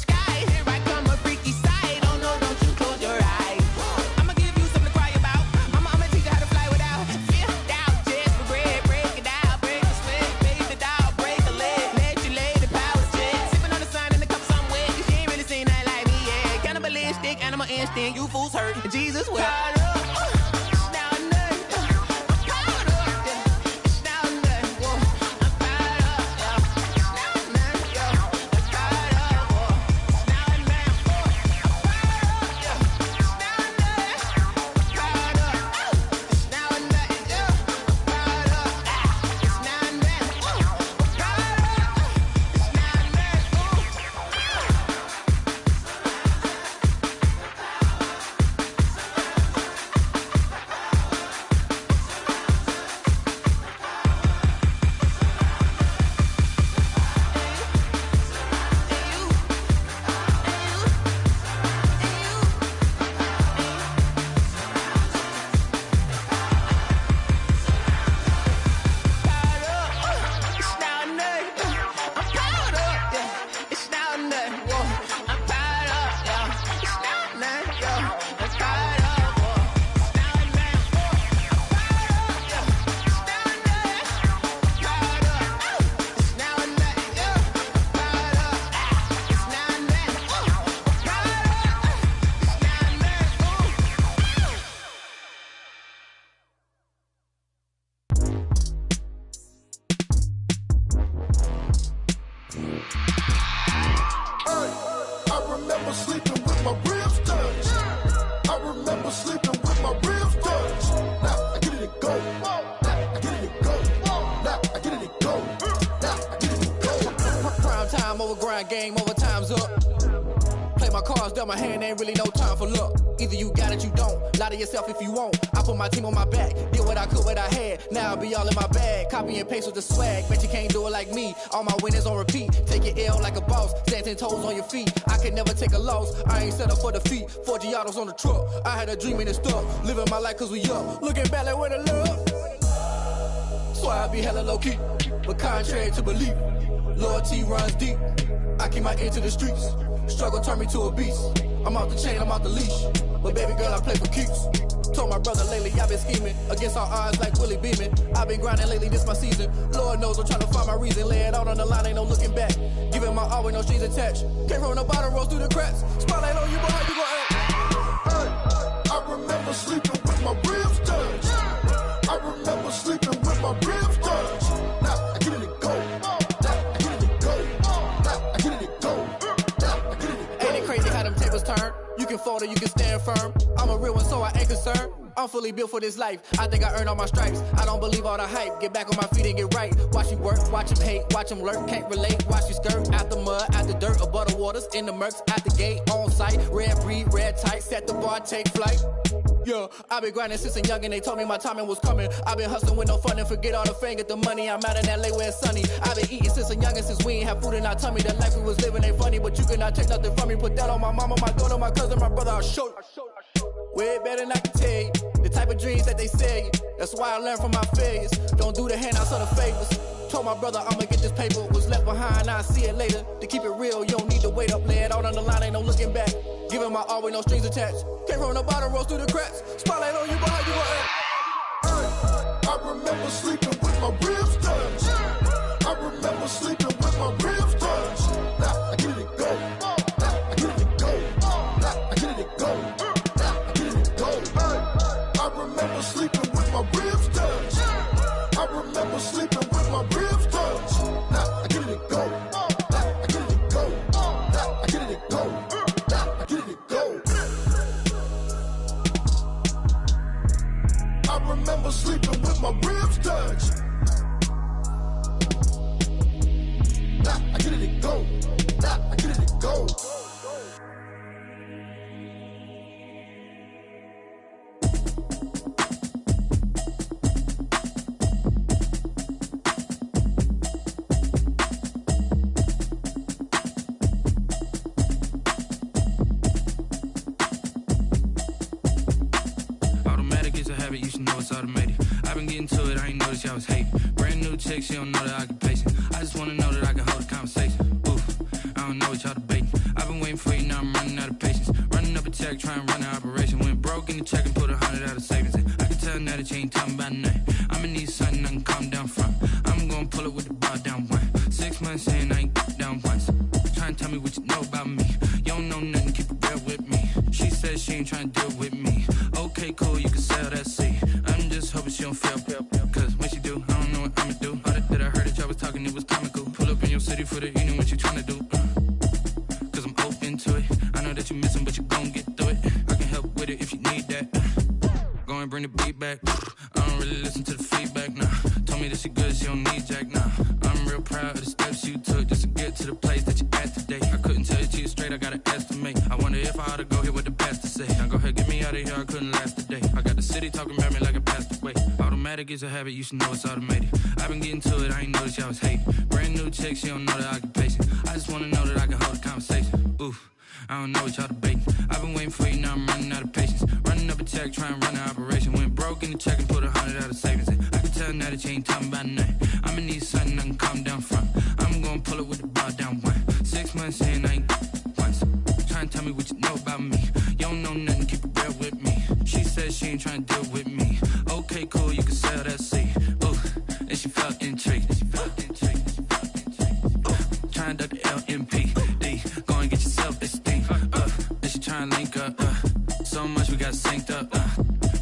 remember sleeping with my ribs touched. I remember sleeping with my ribs touched. Now I get it and go. Now I get it and go. Now I get it and go. Now I get it and go. Prime time over grind game, over time's up. Play my cards, dealt my hand, ain't really no time for luck. Either you got it, you don't. Lie to yourself if you won't. I put my team on my back, did what I could, what I had. Now I'll be all in my bag. Copy and paste with the swag. Bet you can't do it like me. All my winners on repeat. Take your L like a boss. Stand 10 toes on your feet. I can never take a loss. I ain't set up for defeat. 4 Giottos on the truck. I had a dream and it stuck. Living my life cause we up. Looking back like where the love. So I be hella low key. But contrary to belief, loyalty runs deep. I keep my ear to the streets. Struggle turned me to a beast. I'm off the chain, I'm off the leash. But baby girl, I play for keeps. Told my brother lately, I've been scheming. Against all odds like Willie Beeman. I've been grinding lately, this my season. Lord knows I'm trying to find my reason. Lay it out on the line, ain't no looking back. Giving my all with no strings attached. Came from the bottom, rose through the cracks. Spotlight on you, boy, how you gon' act? Hey, I remember sleeping with my ribs touched. I remember sleeping with my ribs touched. Now I get it and go. Now I get it and go. Now I get it and go. Now I get it and go. Ain't it crazy how them tables turn? You can fold or you can stand firm. I'm a real one, so I ain't concerned. I'm fully built for this life. I think I earned all my stripes. I don't believe all the hype. Get back on my feet and get right. Watch you work, watch him hate, watch him lurk. Can't relate, watch you skirt. Out the mud, out the dirt, above the waters, in the murks, at the gate, on site. Red breed, red tight, set the bar, take flight. Yeah, I been grinding since a young and they told me my timing was coming. I been hustling with no fun and forget all the fame, get the money. I'm out in LA where it's sunny. I been eating since a young and since we ain't have food in our tummy. The life we was living ain't funny, but you cannot take nothing from me. Put that on my mama, my daughter, my cousin, my brother, I'll show you. Way better than I can tell you. The type of dreams that they sell you. That's why I learned from my failures. Don't do the handouts or the favors. Told my brother I'ma get this paper. Was left behind, I'll see it later. To keep it real, you don't need to wait up. Lay it out on the line, ain't no looking back. Giving my all with no strings attached. Came from the bottom, rose through the cracks. Spotlight on you, boy, how you gon' act? Hey, I remember sleeping with my ribs touched. I remember sleeping with my ribs touched. Now I get it and go. Now I get it and go. Now I get it and go. Now I get it and go. Hey, I remember sleeping with my ribs touched. I remember sleeping with my ribs touched. Now I get it and go. Now I get it and go. Now I get it and go. Now I get it and go. I remember sleeping with my ribs touched. Now I get it and go. Now I get it and go. Automatic is a habit, you should know it's automated. I've been getting to it, I ain't noticed y'all was hating. Brand new chick, she don't know that I can pace it. I just wanna know that I can hold a conversation. Oof, I don't know what y'all debating. I've been waiting for you, now I'm running out of patience. Running up a check, trying to run an operation. Went broke in the check and put 100 out of savings in. I can tell now that you ain't talking about nothing. I'ma need something I can calm down from. I'm gonna pull it with the bar down one. 6 months in, I ain't down once. Trying to tell me what you know about me. You don't know nothing, keep it real with me. She says she ain't trying to deal with me. Okay, cool, you can sell that seed. I'm just hoping she don't fail. Cause when she do, I don't know what I'ma do. All that I heard that y'all was talking, it was comical. Pull up in your city for the evening, what you tryna do? Cause I'm open to it. I know that you missing, but you gon' get through it. I can help with it if you need that. Go and bring the beat back. I don't really listen to the feedback, nah. Told me that she good, she don't need jack, nah. I'm real proud of the steps you took just to get to the place that you at today. I couldn't tell you to you straight, I gotta estimate. I wonder if I ought to go here with the pastor say. Now go ahead, get me out of here, I couldn't last a day. I got the city talking about me like I passed away. Automatic is a habit, you should know it's automated. I've been getting to it, I ain't noticed y'all was hating. Brand new chick, she don't know that I can pace it. I just wanna know that I can hold a conversation. Oof, I don't know what y'all debating. I've been waiting for you, now I'm running out of patience. Running up a check, trying to run an operation. Went broke in the check and put 100 out of savings in. I can tell now that you ain't talking about nothing. I'ma need something I can calm down from. I'm gonna pull it with the bar down one. 6 months in, I ain't once. Trying to tell me what you know about me. You don't know nothing, keep it real with me. She says she ain't trying to deal with me. Okay, cool, you can sell that seed. Ooh, and she felt intrigued. Trying to duck the LMP. Go and get yourself esteem. And she trying to link up. So much we got synced up.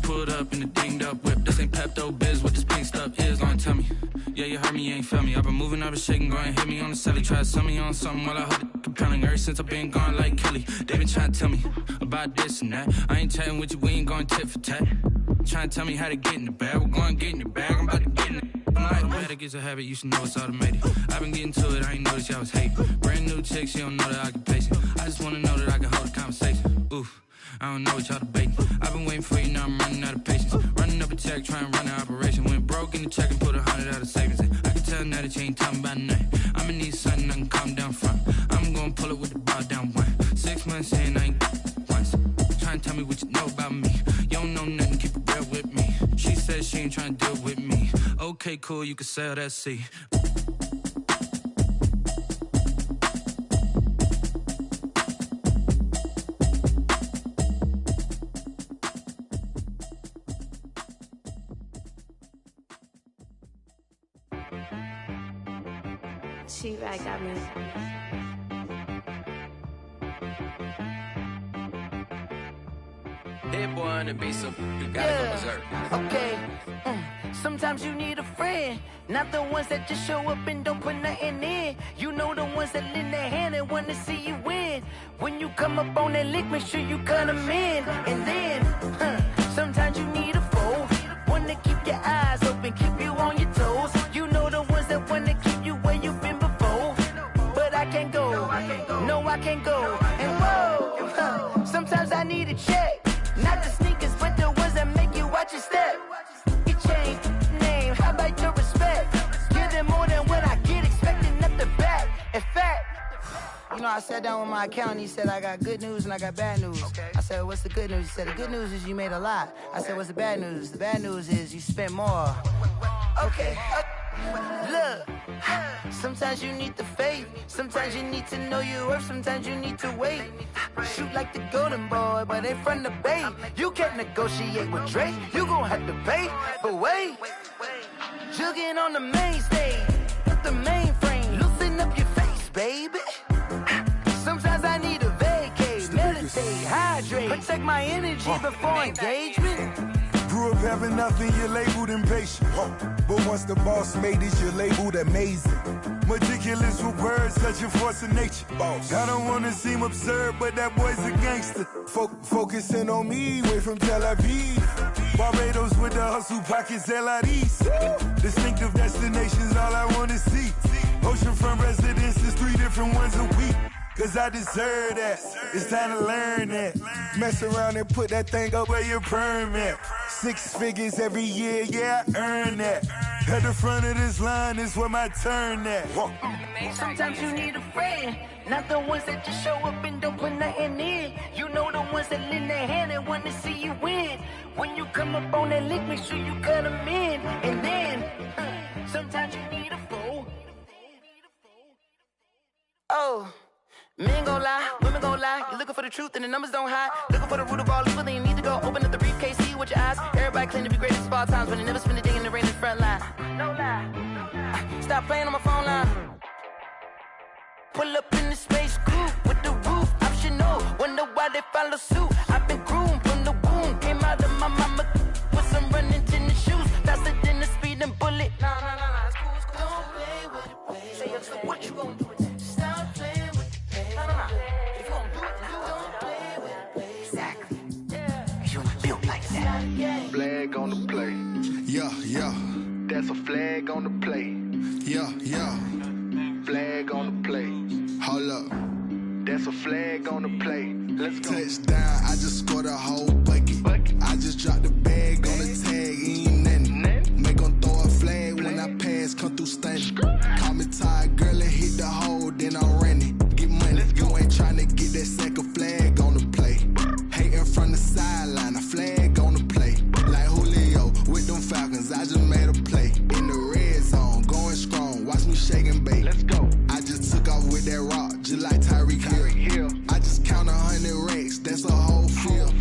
Pulled up in the dinged up whip. This ain't Pepto Biz, what this pink stuff is. Long tell me. Yeah, you heard me, you ain't feel me. I've been moving, I've been shaking, go and hit me on the celly. Try to sell me on something while I hold it compelling. Ever since I've been gone like Kelly, they been trying to tell me about this and that. I ain't chatting with you, we ain't going tit for tat. Trying to tell me how to get in the bag, we're going to get in the bag, I'm about to get in it. I'm like, automatic is a habit, you should know it's automated. I've been getting to it, I ain't noticed y'all was hating. Brand new chick, she don't know that I can pace it. I just wanna know that I can hold a conversation. Oof, I don't know what y'all debating. I've been waiting for you, now I'm running out of patience. Running up a check, trying to run an operation. Went broke in the check and put 100 out of savings in. I can tell now that you ain't talking about nothing. I'ma need something I can calm down from. I'm gonna pull it with the bar down one. 6 months in, I ain't once. Trying to tell me what you know about me. You don't know nothing, keep it real with me. She said she ain't trying to deal with me. Okay, cool, you can sell that C. She-Rag got me. That boy on the beat, so you gotta go berserk. Okay. Sometimes you need a friend, not the ones that just show up and don't put nothing in. You know the ones that lend their hand and wanna see you win. When you come up on that lick, make sure you cut them in. And then, sometimes you need a foe, one to keep your eyes open, keep you on your toes. You know the ones that wanna keep you where you've been before. But I can't go, no I can't go. And whoa, sometimes I need a check. Not the sneakers, but the ones that make you watch your step. You change name, how about your respect? Give them more than what I get, expecting nothing back. In fact, you know, I sat down with my accountant, he said, I got good news and I got bad news. I said, what's the good news? He said, the good news is you made a lot. I said, what's the bad news? The bad news is you spent more. Okay. Look, sometimes you need the faith, sometimes you need to know your worth, sometimes you need to wait. Shoot like the golden boy, but they from the bay. You can't negotiate with Drake, you gon' have to pay. But wait, jugging on the main stage, with the mainframe, loosen up your face, baby. Sometimes I need a vacate, meditate, hydrate, protect my energy before engagement. Grew up having nothing, you're labeled impatient. But once the boss made it, you're labeled amazing. Meticulous with words, such a force of nature. I don't wanna seem absurd, but that boy's a gangster. Focusing on me, way from Tel Aviv. Barbados with the hustle pockets, LIDs. Distinctive destinations, all I wanna see. Oceanfront residences, 3 different ones a week. Cause I deserve that, it's time to learn that. Mess around and put that thing up where your permit. 6 figures every year, yeah, I earn that. At the front of this line is where my turn at. Sometimes you need a friend, not the ones that just show up and don't put nothing in. You know the ones that lend their hand and want to see you win. When you come up on that lick, make sure you cut them in. And then, sometimes you need a foe. Oh. Men gon' lie, women gon' lie. You're looking for the truth and the numbers don't hide. Looking for the root of all evil, then you need to go open up the briefcase, see with your eyes. Everybody claim to be greatest of all times, but they never spend a day in the rain in the front line. No lie. Stop playing on my phone line. Pull up in the space coupe with the roof optional. Wonder why they follow suit. I've been groomed from the womb. Came out of my mama with some running tennis shoes. Faster than the speeding bullet. Nah, it's cool, it's cool. Don't play with it, play. Say so what you gon' do with that? Stop playing with it. If you gon' do it, don't play with it. Exactly. Yeah. You built like that. Flag on the play. Yeah. That's a flag on the play. Yeah. Flag on the play. Hold up. That's a flag on the play. Let's go. Touchdown, I just scored a whole bucket. I just dropped the bag on the tag, ain't nothing. Make 'em throw a flag when I pass, come through stunning. Call me tired, girl, and hit the hole, then I'm running. Get money, you ain't tryna get that second flag on the play. Hating from the sideline, a flag on the play. Like Julio with them Falcons, I just made a play. In the red zone, going strong, watch me shake and bake. Let's go. I just took off with that rock, just like Tyreek Hill. I just count 100 racks, that's a whole field.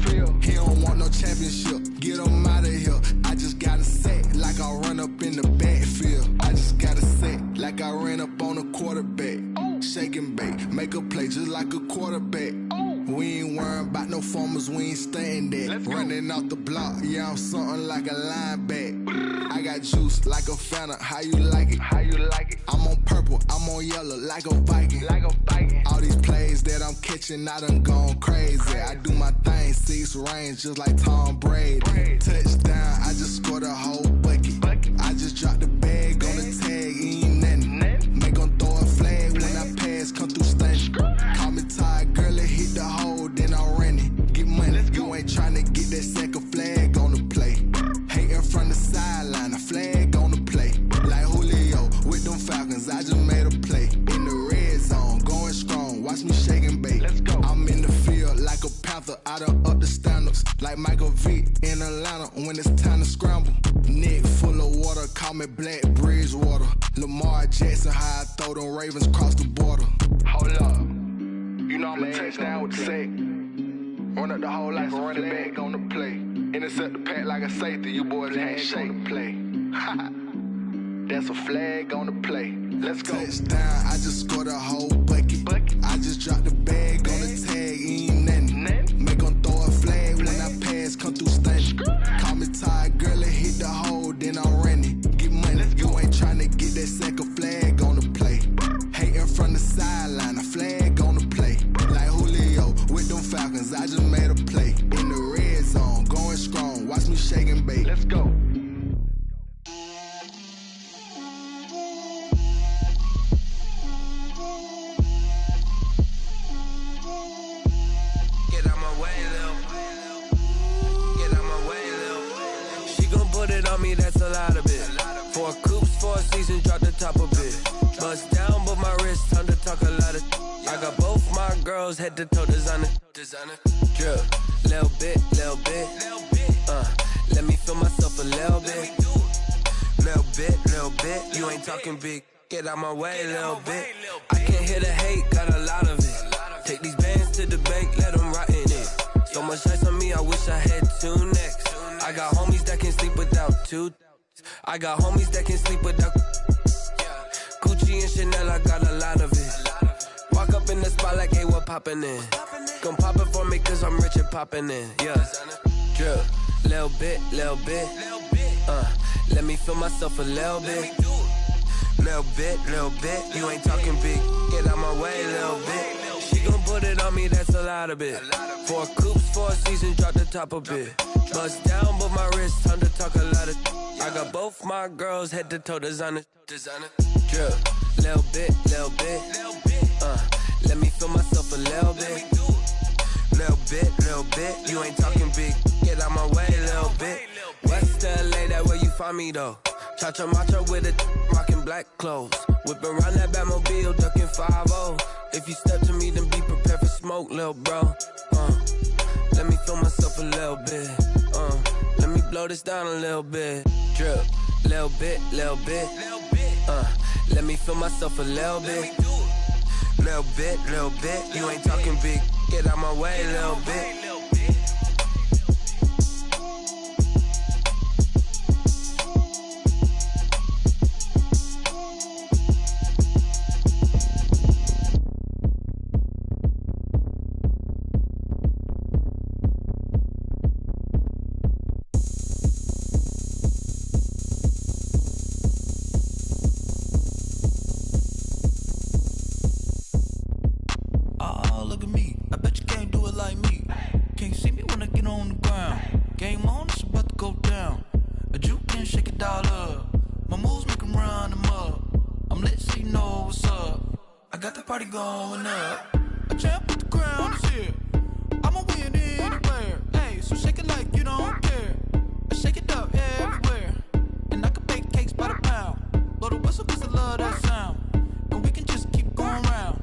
He don't want no championship, get him out of here. I just got a set, like I run up in the backfield. I just got a set, like I ran up on a quarterback. Shake and bake, make a play just like a quarterback. We ain't worrying about no formers, we ain't staying there. Running off the block, yeah, I'm something like a linebacker. I got juice like a Fanta, how you like it? How you like it? I'm on purple, I'm on yellow, like a Viking. Like a Viking. All these plays that I'm catching, I done gone crazy. I do my thing, 6 range, just like Tom Brady. Touchdown, I just scored a whole bucket. I just dropped the bag on the tag, ain't nothing. Make 'em throw a flag when I pass, come through stunning. Call me tired, girl, it hit the hole, then I ran it. Get money, you ain't tryna get that second flag on the play. Hating from the sideline, a flag on the play. Like Julio with them Falcons, I just made a play. In the red zone, going strong, watch me shake and bake. Let's go. I'm in the field like a panther, I done up the standards. Like Michael Vick in Atlanta when it's time to scramble. Neck full of water, call me Black Bridgewater. Lamar Jackson, how I throw them Ravens across the border. Hold up. You know I'm a touchdown with the sack. Run up the whole life and run it back on the play. Intercept the pack like a safety, you boys ain't shake the play. That's a flag on the play. Let's go. Touchdown, I just scored a whole bucket. I just dropped the bag on the tag, ain't nothing. Make 'em throw a flag when I pass, come through stunning. Call me tired, girl, it hit the hole, then I ran it. Get money, you ain't tryna get that second flag on the play. Hating from the sideline, a flag on the play. Like Julio with them Falcons, I just made a play. In the red zone, going strong, watch me shake and bake. Let's go. Get out my way, Lil. Get out my way, Lil. She gon' put it on me, that's a lot of it. 4 coops, 4 seasons, drop the top of it. Bust down, but my wrist, time to talk a lot of. I got both my girls, head to toe designer. Drip, little bit, little bit. Let me feel myself a little bit. Little bit. You ain't talking big. Get out my way, little bit. I can't hear the hate, got a lot of it. Take these bands to the bank, let them rot in it. So much ice on me, I wish I had 2 necks. I got homies that can sleep without 2. I got homies that can sleep without Gucci and Chanel, I got a lot of it. Walk up in the spot like, hey, what poppin' in? Gon' pop it for me cause I'm rich and poppin' in, yeah. Drip, little bit. Let me feel myself a little bit. Little bit. You ain't talking big. Get out my way, little bit. She gon' put it on me, that's a lot of it. 4 coops, 4 seasons, drop the top a bit. Bust down, but my wrist, time to talk a lot of. I got both my girls, head to toe designer. Drip, little bit. Let me feel myself a little bit. Little bit. You ain't talking big. Get out my way, little bit. West LA, that where you find me though. Cha-cha matcha with a rockin' black clothes. Whip around that Batmobile, ducking 5-0. If you step to me, then be prepared for smoke, lil' bro. Let me feel myself a little bit. Let me blow this down a little bit. Drip, little bit. Let me feel myself a little bit. Little bit. You ain't talking big. Get out my way, little bit. Going up, a champ with the crown is here. I'ma win anywhere. Hey, so shake it like you don't care. I shake it up everywhere, and I can bake cakes by the pound. Blow the whistle 'cause I love that sound, and we can just keep going round.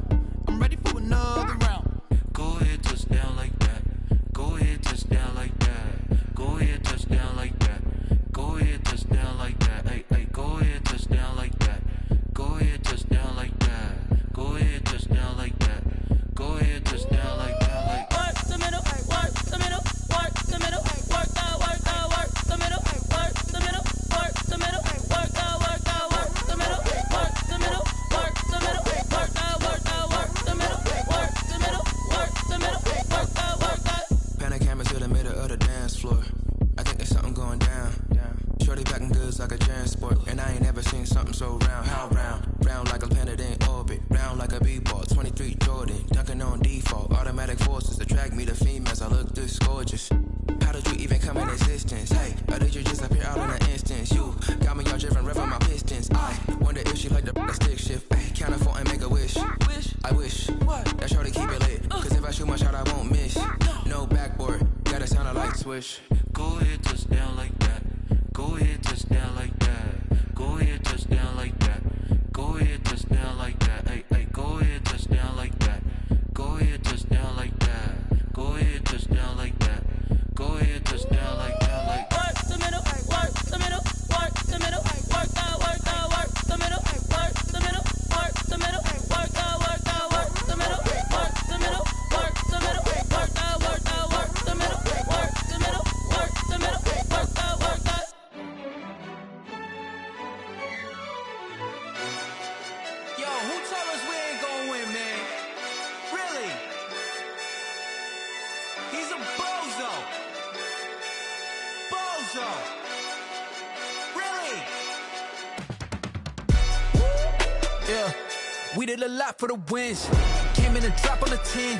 I'm ready for another round. Go ahead, touch down like that. Go ahead, touch down like that. Go ahead, touch down like that. Go ahead, touch down like that. Hey, go ahead, touch down like that. Go ahead, touch down like that. Go ahead, touch down like that. Go ahead, touch down like that. Like work the middle, work the middle, work the middle, work the middle, work the middle, work just like a transport. And I ain't never seen something so round. How round? Round like a planet in orbit. Round like a b-ball. 23 Jordan. Dunking on default. Automatic forces attract me to females. I look this gorgeous. How did you even come in existence? Hey, or did you just appear out in an instance? You got me all driven, revving my pistons. I wonder if she like the stick shift. Ay, count a 4 and make a wish. I wish that shorty keep it lit. Cause if I shoot my shot, I won't miss. No backboard, gotta sound a light switch. Go ahead, touch down like that. Go ahead, touch down like that. Go ahead, touch down like that. Go ahead, touch down like that. Hey, hey, go ahead, touch down like that. Go ahead, touch down like that. Go ahead, touch down like that. Go ahead, touch down like that. Like work the middle, work the middle, work the middle, work that, work that, work the middle, work the middle, work the middle, work that, work that, work the middle, work the middle, work the middle, work that, work that, work the middle, work the middle, work the middle, work that, work that. Yo, who told us we ain't gonna win, man? Really? He's a bozo. Bozo. Really? Yeah, we did a lot for the wins. Came in and drop on the 10.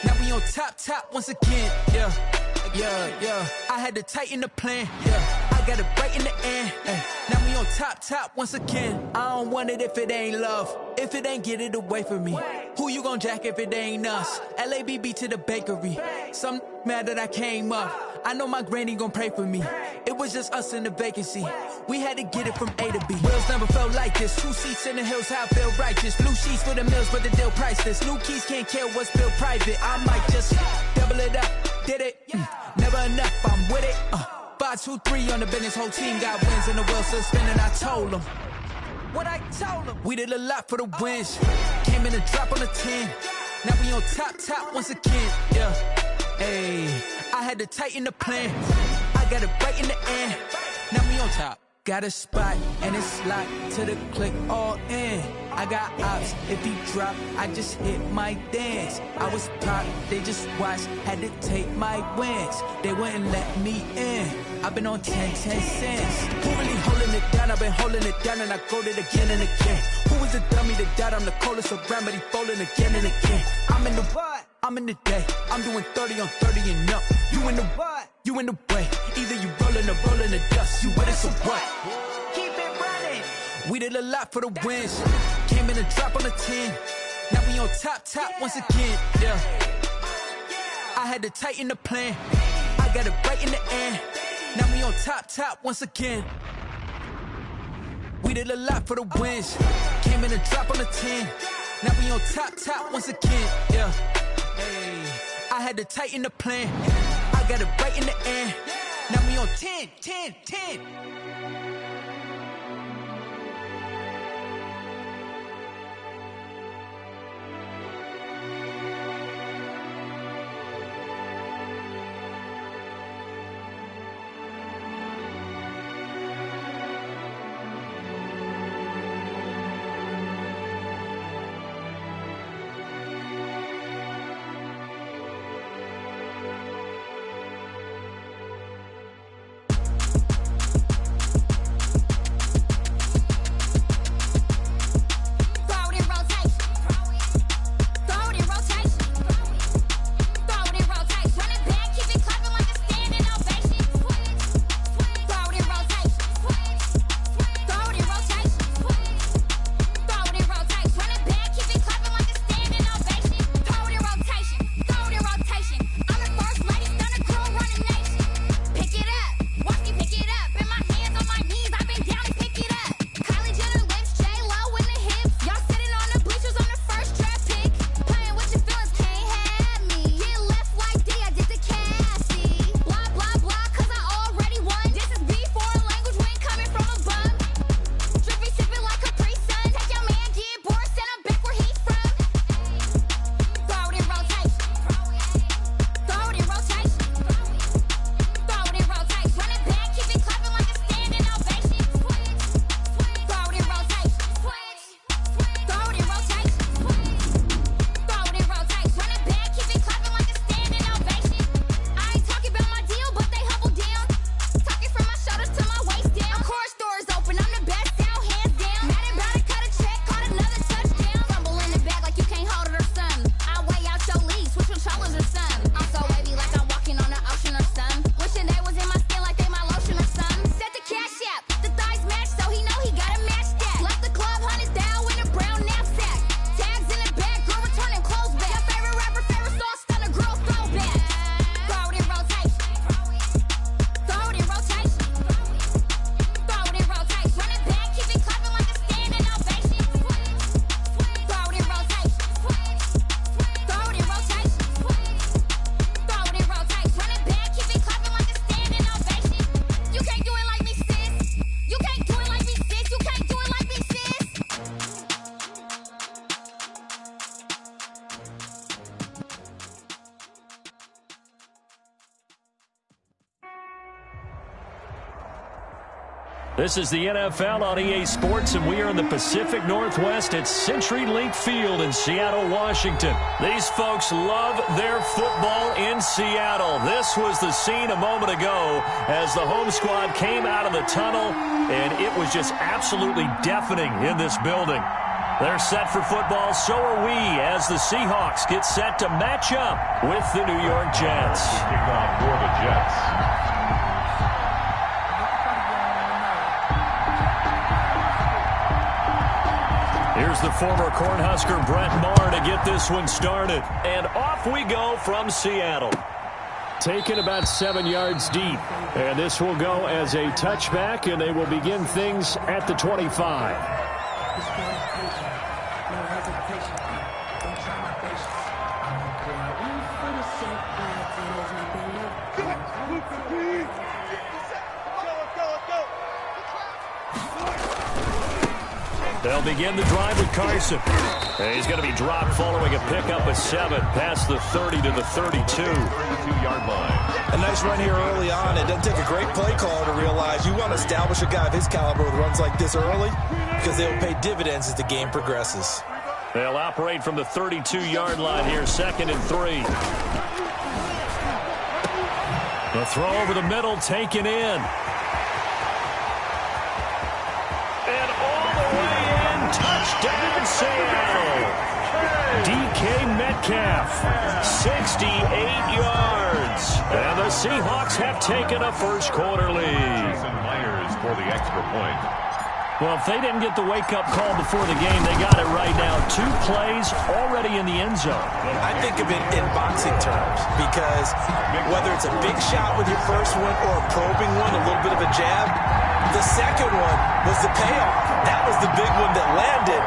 Now we on top once again. Yeah. I had to tighten the plan. Yeah, I got it right in the end. Now we on top once again. I don't want it if it ain't love. If it ain't, get it away from me. Who you gon' jack if it ain't us? LABB to the bakery. Some mad that I came up. I know my granny gon' pray for me. It was just us in the vacancy. We had to get it from A to B. Wheels never felt like this. 2 seats in the hills, how I feel righteous. Blue sheets for the mills, but the deal priceless. New keys can't kill what's built private. I might just double it up. Did it? Never enough, I'm with it. 5, 2, 3 on the business. Whole team got wins and the wheels still spinning. I told them what I told them. We did a lot for the wins. Came in and drop on the 10. Now we on top once again. Yeah. Hey, I had to tighten the plan. I got it right in the end. Now we on top. Got a spot and it's locked to the click all in. I got ops, if he drop, I just hit my dance. I was pop, they just watched, had to take my wins. They wouldn't let me in. I've been on 10 cents. Who really holding it down? I've been holding it down and I go it again and again. Who was the dummy that died? I'm the coldest around, but he falling again and again. I'm in the what? I'm in the day. I'm doing 30 on 30 and up. You in the what? You in the way. Either you rolling or rolling the dust. You with us or what? Keep it running. We did a lot for the wins. Came in and drop on the 10. Now we on top once again. Yeah. I had to tighten the plan. I got it right in the end. Now we on top once again. We did a lot for the wins. Came in and drop on the 10. Now we on top once again. Yeah. Hey, I had to tighten the plan. I got it right in the end. Now we on 10. This is the NFL on EA Sports, and we are in the Pacific Northwest at CenturyLink Field in Seattle, Washington. These folks love their football in Seattle. This was the scene a moment ago as the home squad came out of the tunnel, and it was just absolutely deafening in this building. They're set for football, so are we, as the Seahawks get set to match up with the New York Jets. Kickoff for the Jets. Here's the former Cornhusker Brett Maher to get this one started. And off we go from Seattle. Taken about 7 yards deep. And this will go as a touchback, and they will begin things at the 25. They'll begin the drive with Carson. And he's going to be dropped following a pickup of 7 past the 30 to the 32-yard line. A nice run here early on. It doesn't take a great play caller to realize you want to establish a guy of his caliber with runs like this early because they'll pay dividends as the game progresses. They'll operate from the 32-yard line here, 2nd and 3. The throw over the middle taken in. And all the way in, touchdown Seattle. DK Metcalf, 68 yards. And the Seahawks have taken a first-quarter lead. Jason Myers for the extra point. Well, if they didn't get the wake-up call before the game, they got it right now. 2 plays already in the end zone. I think of it in boxing terms because whether it's a big shot with your first one or a probing one, a little bit of a jab, the second one was the payoff. That was the big one that landed.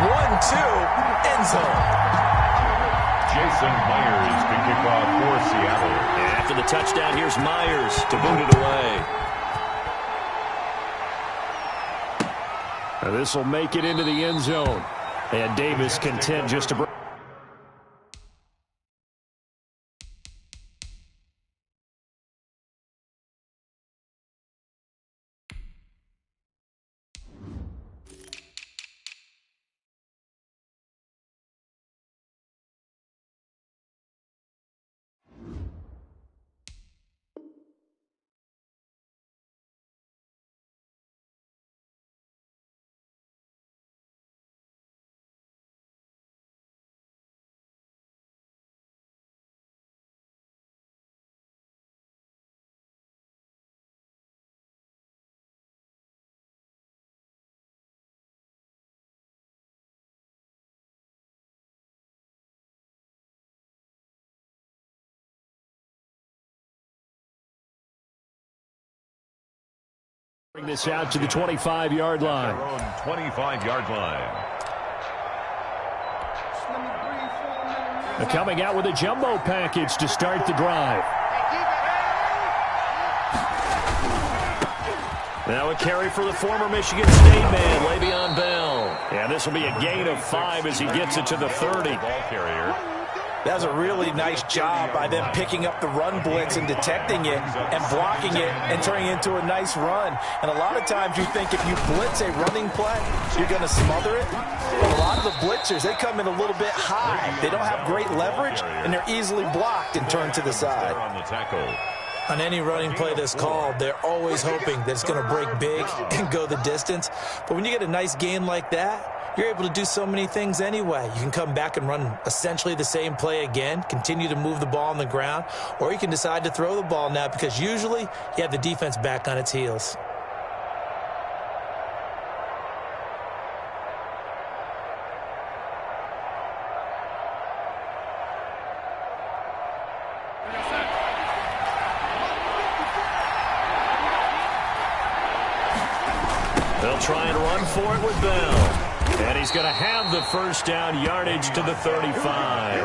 1-2, end zone. Jason Myers to kick off for Seattle. And after the touchdown, here's Myers to boot it away. This will make it into the end zone. And Davis content just to break. Bring this out to the 25-yard line. 25-yard line. They're coming out with a jumbo package to start the drive. Now a carry for the former Michigan State man, Le'Veon Bell. And this will be a gain of 5 as he gets it to the 30. Ball carrier. That was a really nice job by them picking up the run blitz and detecting it and blocking it and turning it into a nice run. And a lot of times you think if you blitz a running play, you're going to smother it. But a lot of the blitzers, they come in a little bit high. They don't have great leverage, and they're easily blocked and turned to the side. On the tackle. On any running play that's called, they're always hoping that it's going to break big and go the distance. But when you get a nice gain like that, you're able to do so many things anyway. You can come back and run essentially the same play again, continue to move the ball on the ground, or you can decide to throw the ball now because usually you have the defense back on its heels. They'll try and run for it with Bell. And he's going to have the first down yardage to the 35.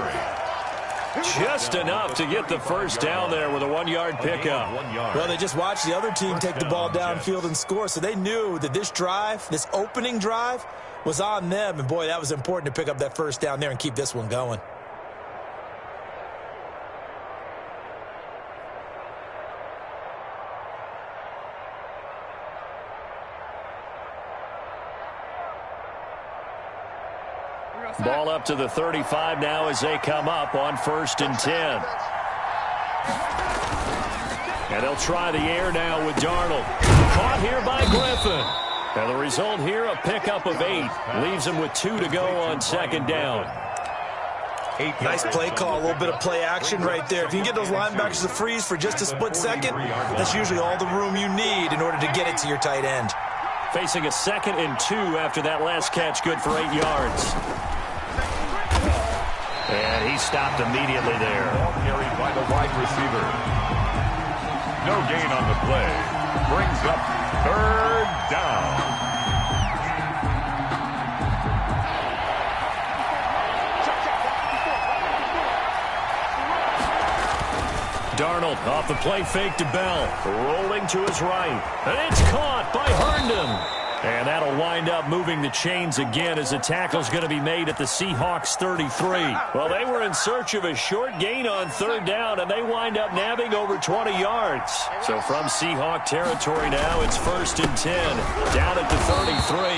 Just enough to get the first down there with a 1-yard pickup. Well, they just watched the other team take the ball downfield and score, so they knew that this drive, this opening drive, was on them. And, boy, that was important to pick up that first down there and keep this one going. Ball up to the 35 now as they come up on 1st and 10. And they'll try the air now with Darnold. Caught here by Griffin. And the result here, a pickup of 8. Leaves him with 2 to go on 2nd down. Nice play call, a little bit of play action right there. If you can get those linebackers to freeze for just a split second, that's usually all the room you need in order to get it to your tight end. Facing a 2nd and 2 after that last catch, good for 8 yards. And he stopped immediately there. Ball carried by the wide receiver. No gain on the play. Brings up 3rd down. Darnold off the play fake to Bell. Rolling to his right. And it's caught by Herndon. And that'll wind up moving the chains again as the tackle's going to be made at the Seahawks 33. Well, they were in search of a short gain on 3rd down, and they wind up nabbing over 20 yards. So from Seahawk territory now, it's 1st and 10. Down at the 33.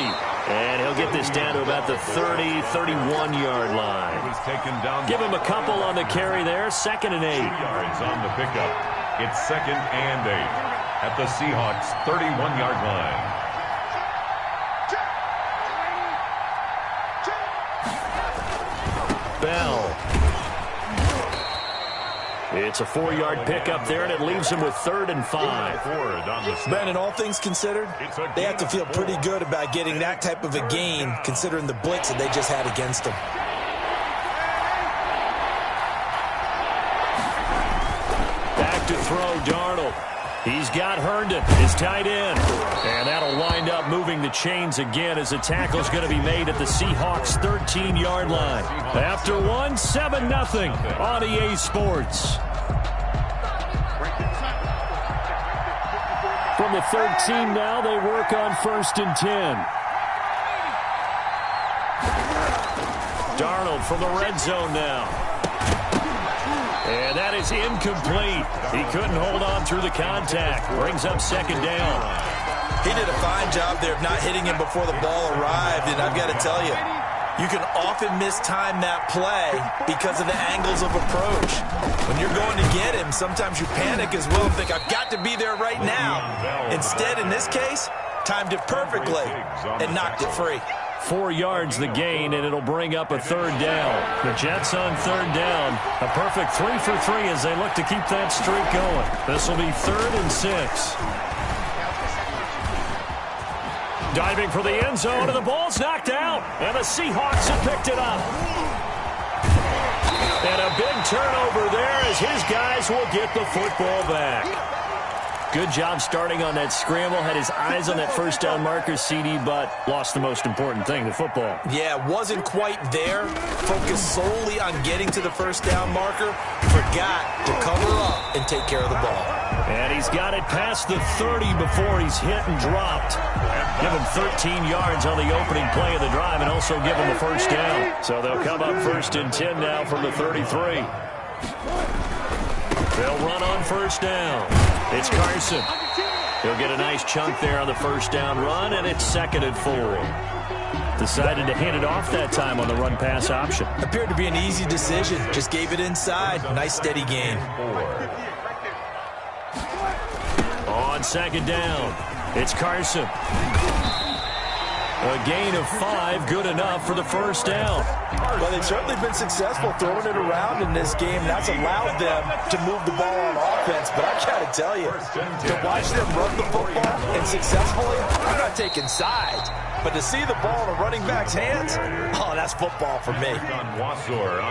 And he'll get this down to about the 30, 31-yard line. Give him a couple on the carry there. 2nd and 8. 2 yards on the pickup. It's 2nd and 8 at the Seahawks 31-yard line. Bell. It's a 4-yard pickup there, and it leaves him with 3rd and 5. Ben, and all things considered, they have to feel pretty good about getting that type of a gain, considering the blitz that they just had against them. Back to throw, Darnold. He's got Herndon, his tight end. And that'll wind up moving the chains again as the tackle's going to be made at the Seahawks 13-yard line. After 1, 7-0 on EA Sports. From the 13 now, they work on 1st and 10. Darnold from the red zone now. And that is incomplete. He couldn't hold on through the contact. Brings up 2nd down. He did a fine job there of not hitting him before the ball arrived, and I've got to tell you, you can often mistime that play because of the angles of approach. When you're going to get him, sometimes you panic as well and think, I've got to be there right now. Instead, in this case, timed it perfectly and knocked it free. 4 yards the gain, and it'll bring up a 3rd down. The Jets on 3rd down. A perfect 3 for 3 as they look to keep that streak going. This will be 3rd and 6. Diving for the end zone, and the ball's knocked out. And the Seahawks have picked it up. And a big turnover there as his guys will get the football back. Good job starting on that scramble. Had his eyes on that 1st down marker, CD, but lost the most important thing, the football. Yeah, wasn't quite there. Focused solely on getting to the 1st down marker. Forgot to cover up and take care of the ball. And he's got it past the 30 before he's hit and dropped. Give him 13 yards on the opening play of the drive and also give him a 1st down. So they'll come up 1st and 10 now from the 33. They'll run on 1st down. It's Carson. He'll get a nice chunk there on the 1st down run, and it's 2nd and 4. Decided to hand it off that time on the run-pass option. Appeared to be an easy decision. Just gave it inside. Nice, steady gain. On 2nd down, it's Carson. A gain of 5, good enough for the 1st down. Well, they've certainly been successful throwing it around in this game. That's allowed them to move the ball on offense. But I've got to tell you, to watch them run the football and successfully, I'm not taking sides. But to see the ball in a running back's hands, oh, that's football for me.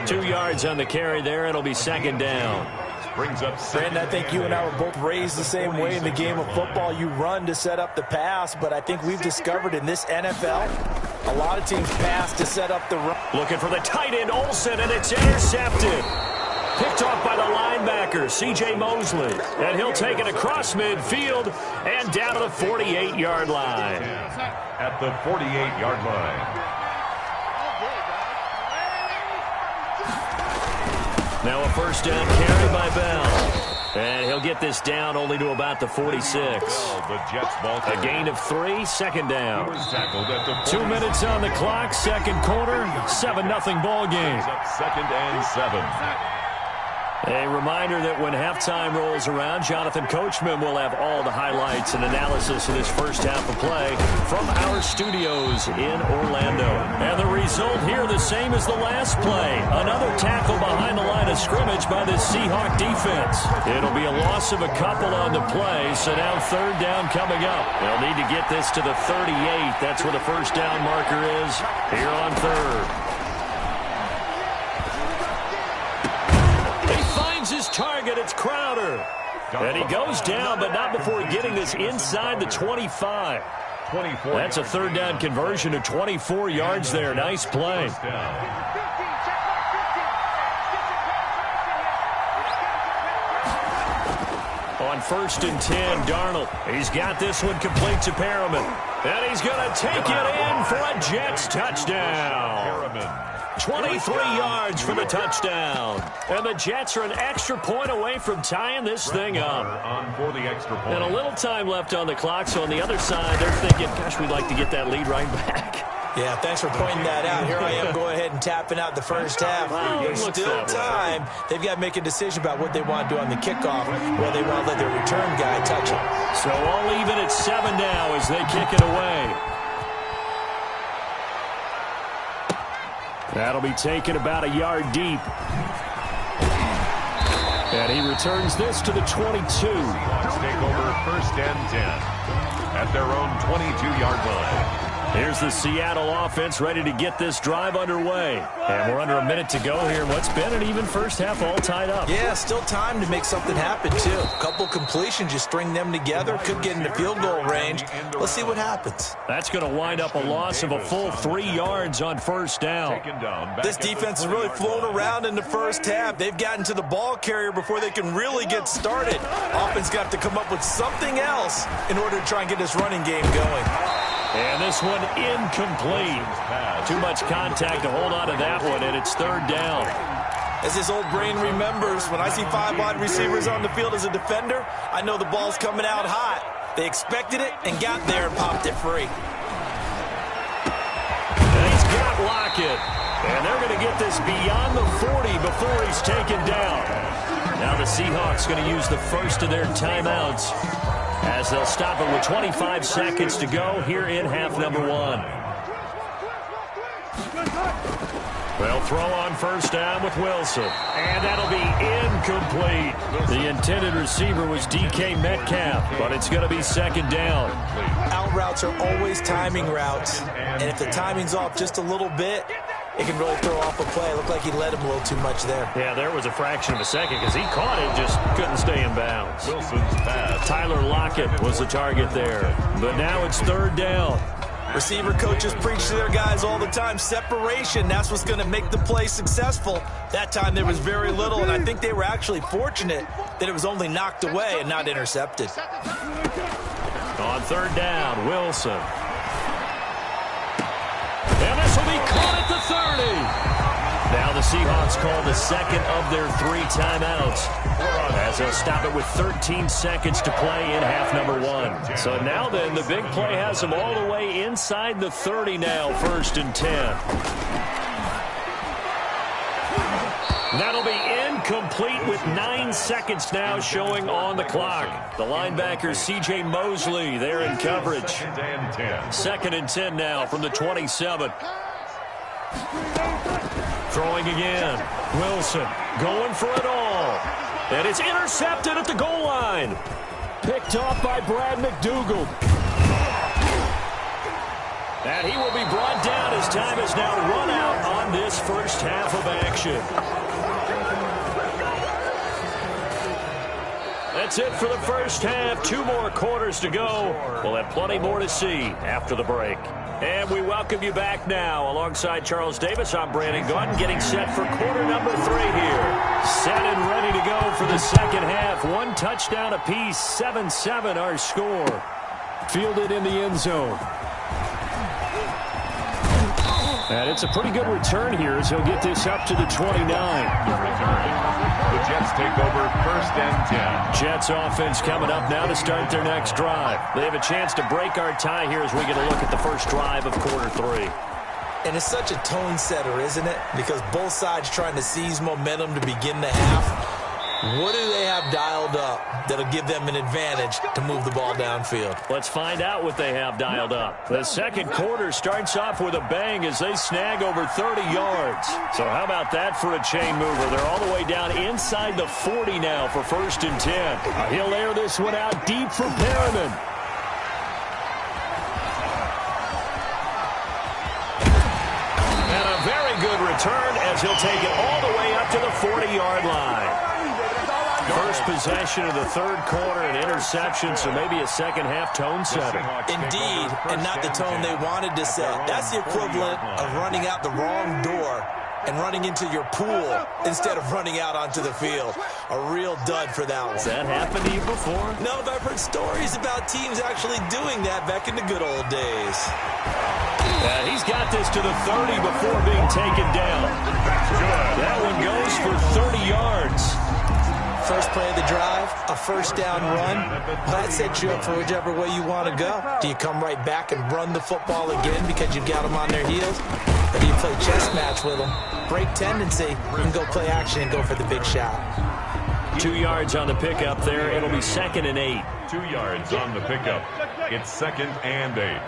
2 yards on the carry there. It'll be 2nd down. Brandon, I think you and I were both raised the same way in the game of football. You run to set up the pass, but I think we've discovered in this NFL, a lot of teams pass to set up the run. Looking for the tight end, Olsen, and it's intercepted. Picked off by the linebacker, C.J. Mosley. And he'll take it across midfield and down to the 48-yard line. At the 48-yard line. Now a 1st down carry by Bell. And he'll get this down only to about the 46. A gain of 3, second down. 2 minutes on the clock, second quarter, 7-0 ball game. Second and 7. A reminder that when halftime rolls around, Jonathan Coachman will have all the highlights and analysis of this first half of play from our studios in Orlando. And the result here the same as the last play. Another tackle behind the line of scrimmage by the Seahawk defense. It'll be a loss of a couple on the play, so now third down coming up. They'll need to get this to the 38. That's where the first down marker is here on third. His target, it's Crowder. And he goes down, but not before getting this inside the 25. That's a third down conversion of 24 yards there. Nice play. On 1st and 10, Darnold. He's got this one complete to Perriman. And he's going to take it in for a Jets touchdown. 23 yards for the touchdown. And the Jets are an extra point away from tying this thing up. And a little time left on the clock, so on the other side, they're thinking, gosh, we'd like to get that lead right back. Yeah, thanks for pointing that out. Here I am going ahead and tapping out the first half. There's still time. They've got to make a decision about what they want to do on the kickoff, where they want to let their return guy touch it. So all even at 7 now as they kick it away. That'll be taken about a yard deep. And he returns this to the 22. Let's take over 1st and 10 at their own 22-yard line. Here's the Seattle offense ready to get this drive underway. And we're under a minute to go here. What's been an even first half all tied up. Yeah, still time to make something happen, too. A couple completions, you string them together. Could get into field goal range. Let's see what happens. That's going to wind up a loss of a full 3 yards on first down. This defense has really flown around in the first half. They've gotten to the ball carrier before they can really get started. Offense got to come up with something else in order to try and get this running game going. And this one incomplete. Too much contact to hold on to that one, and it's third down. As this old brain remembers, when I see 5 wide receivers on the field as a defender, I know the ball's coming out hot. They expected it and got there and popped it free. And he's got Lockett. And they're going to get this beyond the 40 before he's taken down. Now the Seahawks going to use the first of their timeouts, as they'll stop it with 25 seconds to go here in half number 1. They'll throw on first down with Wilson. And that'll be incomplete. The intended receiver was DK Metcalf, but it's going to be second down. Out routes are always timing routes. And if the timing's off just a little bit, it can really throw off a play. It looked like he led him a little too much there. Yeah, there was a fraction of a second because he caught it, just couldn't stay in bounds. Wilson's pass. Tyler Lockett was the target there. But now it's third down. Receiver coaches preach to their guys all the time. Separation, that's what's going to make the play successful. That time there was very little, and I think they were actually fortunate that it was only knocked away and not intercepted. On third down, Wilson. And this will be caught at the 30. Now the Seahawks call the second of their 3 timeouts, as they'll stop it with 13 seconds to play in half number 1. So now then, the big play has them all the way inside the 30 now, 1st and 10. That'll be incomplete with 9 seconds now showing on the clock. The linebacker, C.J. Mosley, there in coverage. 2nd and 10 now from the 27. Throwing again. Wilson going for it all. And it's intercepted at the goal line. Picked off by Brad McDougald. And he will be brought down as time has now run out on this first half of action. That's it for the first half. 2 more quarters to go. We'll have plenty more to see after the break. And we welcome you back now. Alongside Charles Davis, I'm Brandon Gaudin, getting set for quarter number 3 here. Set and ready to go for the second half. 1 touchdown apiece, 7-7 our score. Fielded in the end zone. And it's a pretty good return here as he'll get this up to the 29. The Jets take over 1st and 10. Jets offense coming up now to start their next drive. They have a chance to break our tie here as we get a look at the first drive of quarter 3. And it's such a tone setter, isn't it? Because both sides trying to seize momentum to begin the half. What do they have dialed up that'll give them an advantage to move the ball downfield? Let's find out what they have dialed up. The second quarter starts off with a bang as they snag over 30 yards. So how about that for a chain mover? They're all the way down inside the 40 now for 1st and 10. He'll air this one out deep for Perriman. And a very good return as he'll take it all the way up to the 40-yard line. First possession of the third quarter, an interception, so maybe a second-half tone setter. Indeed, and not the tone they wanted to set. That's the equivalent of running out the wrong door and running into your pool instead of running out onto the field. A real dud for that one. Has that happened to you before? No, but I've heard stories about teams actually doing that back in the good old days. He's got this to the 30 before being taken down. That one goes for 30 yards. First play of the drive, a first down run. That sets you up for whichever way you want to go. Do you come right back and run the football again because you've got them on their heels? Or do you play chess match with them, break tendency, and go play action and go for the big shot? 2 yards on the pickup there. It'll be 2nd and 8. 2 yards on the pickup. It's 2nd and 8.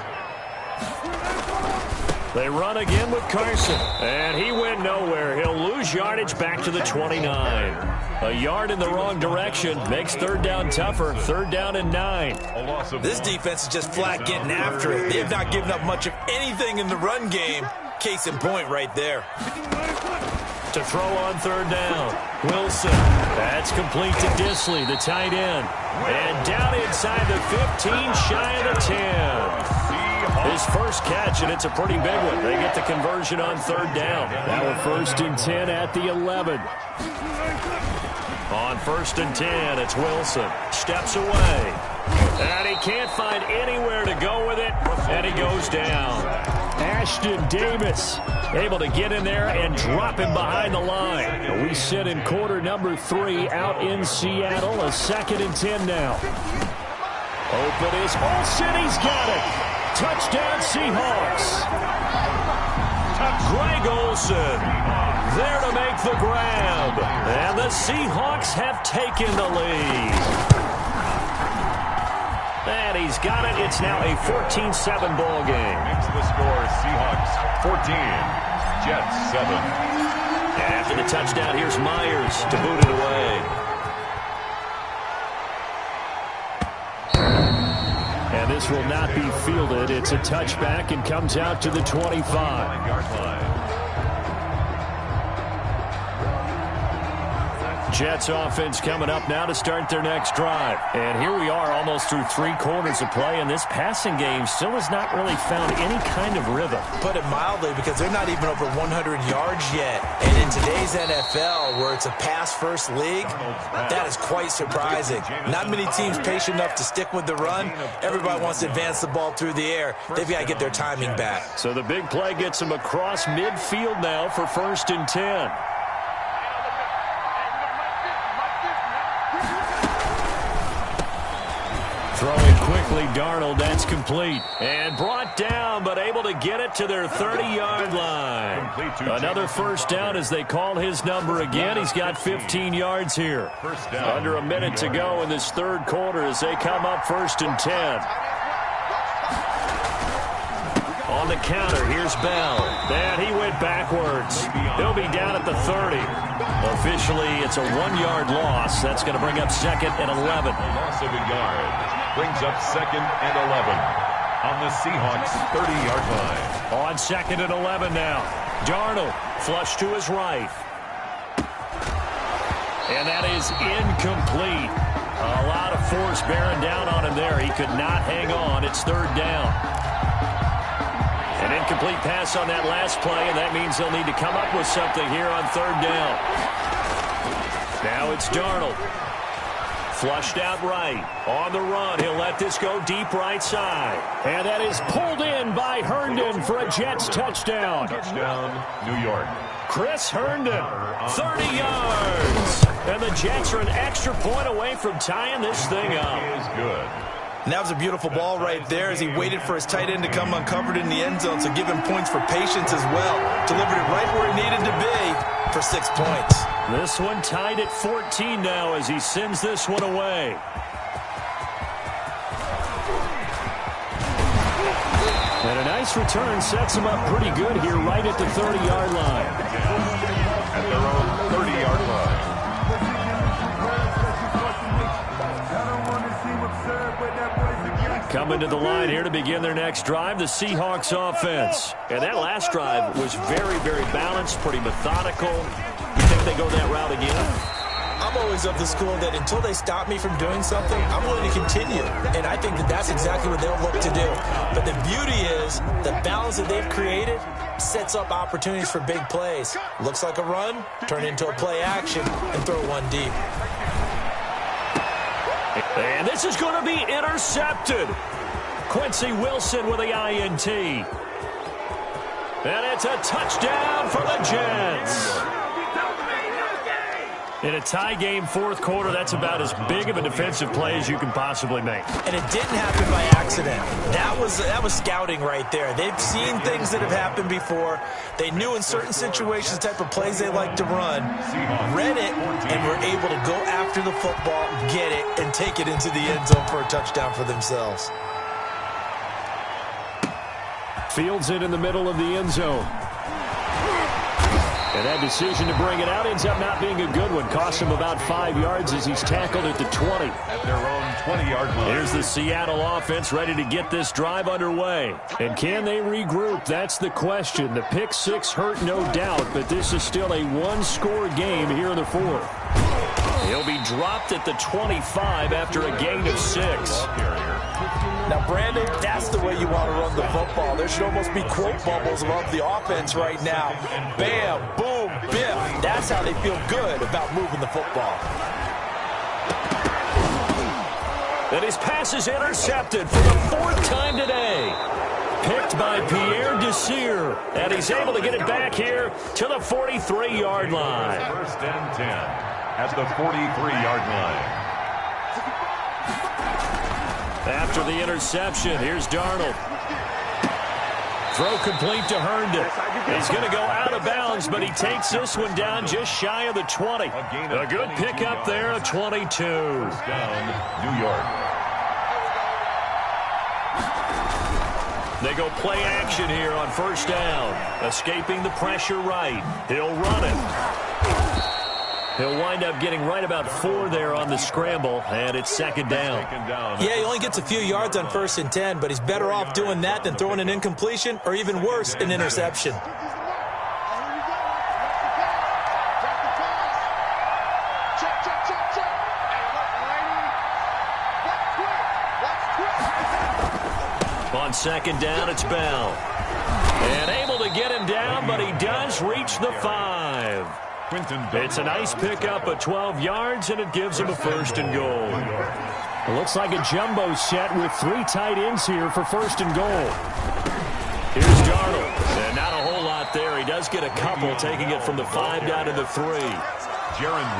They run again with Carson, and he went nowhere. He'll lose yardage back to the 29. A yard in the wrong direction makes 3rd down tougher. 3rd down and 9. This defense is just flat getting after it. They have not given up much of anything in the run game. Case in point right there. To throw on 3rd down, Wilson. That's complete to Disley, the tight end. And down inside the 15, shy of the 10. His first catch, and it's a pretty big one. They get the conversion on 3rd down. Now we're 1st and 10 at the 11. On 1st and 10, it's Wilson. Steps away. And he can't find anywhere to go with it, and he goes down. Ashton Davis able to get in there and drop him behind the line. We sit in quarter number 3 out in Seattle. A 2nd and 10 now. Open is Olsen. He's got it. Touchdown Seahawks. Greg Olsen there to make the grab. And the Seahawks have taken the lead. And he's got it. It's now a 14-7 ball game. Makes the score Seahawks 14, Jets 7. And after the touchdown, here's Myers to boot it away. And this will not be fielded. It's a touchback and comes out to the 25-yard line. Jets offense coming up now to start their next drive. And here we are almost through 3 quarters of play, and this passing game still has not really found any kind of rhythm. Put it mildly, because they're not even over 100 yards yet. And in today's NFL, where it's a pass-first league, that is quite surprising. Not many teams patient enough to stick with the run. Everybody wants to advance the ball through the air. They've got to get their timing back. So the big play gets them across midfield now for 1st and 10. Throwing quickly, Darnold, that's complete. And brought down, but able to get it to their 30-yard line. Another first down as they call his number again. He's got 15 yards here. Under a minute to go in this third quarter as they come up 1st and 10. On the counter, here's Bell. And he went backwards. He'll be down at the 30. Officially, it's a 1-yard loss. That's going to bring up 2nd and 11. Loss of a yard. Brings up 2nd and 11 on the Seahawks 30-yard line. On 2nd and 11 now. Darnold flush to his right. And that is incomplete. A lot of force bearing down on him there. He could not hang on. It's 3rd down. An incomplete pass on that last play, and that means they'll need to come up with something here on 3rd down. Now it's Darnold. Flushed out right. On the run, he'll let this go deep right side. And that is pulled in by Herndon for a Jets touchdown. Touchdown, New York. Chris Herndon, 30 yards. And the Jets are an extra point away from tying this thing up. He is good. And that was a beautiful ball right there as he waited for his tight end to come uncovered in the end zone, so give him points for patience as well. Delivered it right where he needed to be for 6 points. This one tied at 14 now as he sends this one away. And a nice return sets him up pretty good here right at the 30-yard line. At their own 30-yard line. Coming to the line here to begin their next drive, the Seahawks offense. And that last drive was very, very balanced, pretty methodical. You think they go that route again? I'm always of the school that until they stop me from doing something, I'm willing to continue. And I think that that's exactly what they'll look to do. But the beauty is the balance that they've created sets up opportunities for big plays. Looks like a run, turn into a play action, and throw one deep. And this is going to be intercepted. Quincy Wilson with the INT. And it's a touchdown for the Jets. In a tie game fourth quarter, that's about as big of a defensive play as you can possibly make. And it didn't happen by accident. That was scouting right there. They've seen things that have happened before. They knew in certain situations the type of plays they like to run, read it, and were able to go after the football, get it, and take it into the end zone for a touchdown for themselves. Fields it in the middle of the end zone. And that decision to bring it out ends up not being a good one. Costs him about 5 yards as he's tackled at the 20. At their own 20-yard line. Here's the Seattle offense ready to get this drive underway. And can they regroup? That's the question. The pick six hurt, no doubt, but this is still a one-score game here in the fourth. He'll be dropped at the 25 after a gain of 6. Now, Brandon, that's the way you want to run the football. There should almost be quote bubbles above the offense right now. Bam, boom, biff. That's how they feel good about moving the football. And his pass is intercepted for the fourth time today. Picked by Pierre Desir. And he's able to get it back here to the 43-yard line. First and 10 at the 43-yard line. After the interception, here's Darnold. Throw complete to Herndon. He's going to go out of bounds, but he takes this one down just shy of the 20. A good pickup there, a 22. First down, New York. They go play action here on first down. Escaping the pressure right. He'll run it. He'll wind up getting right about 4 there on the scramble, and it's second down. Yeah, he only gets a few yards on 1st and 10, but he's better off doing that than throwing an incompletion or even worse, an interception. On second down, it's Bell. And able to get him down, but he does reach the 5. It's a nice pickup of 12 yards, and it gives him a first and goal. It looks like a jumbo set with 3 tight ends here for first and goal. Here's Darnold. And not a whole lot there. He does get a couple, taking it from the 5 down to the 3.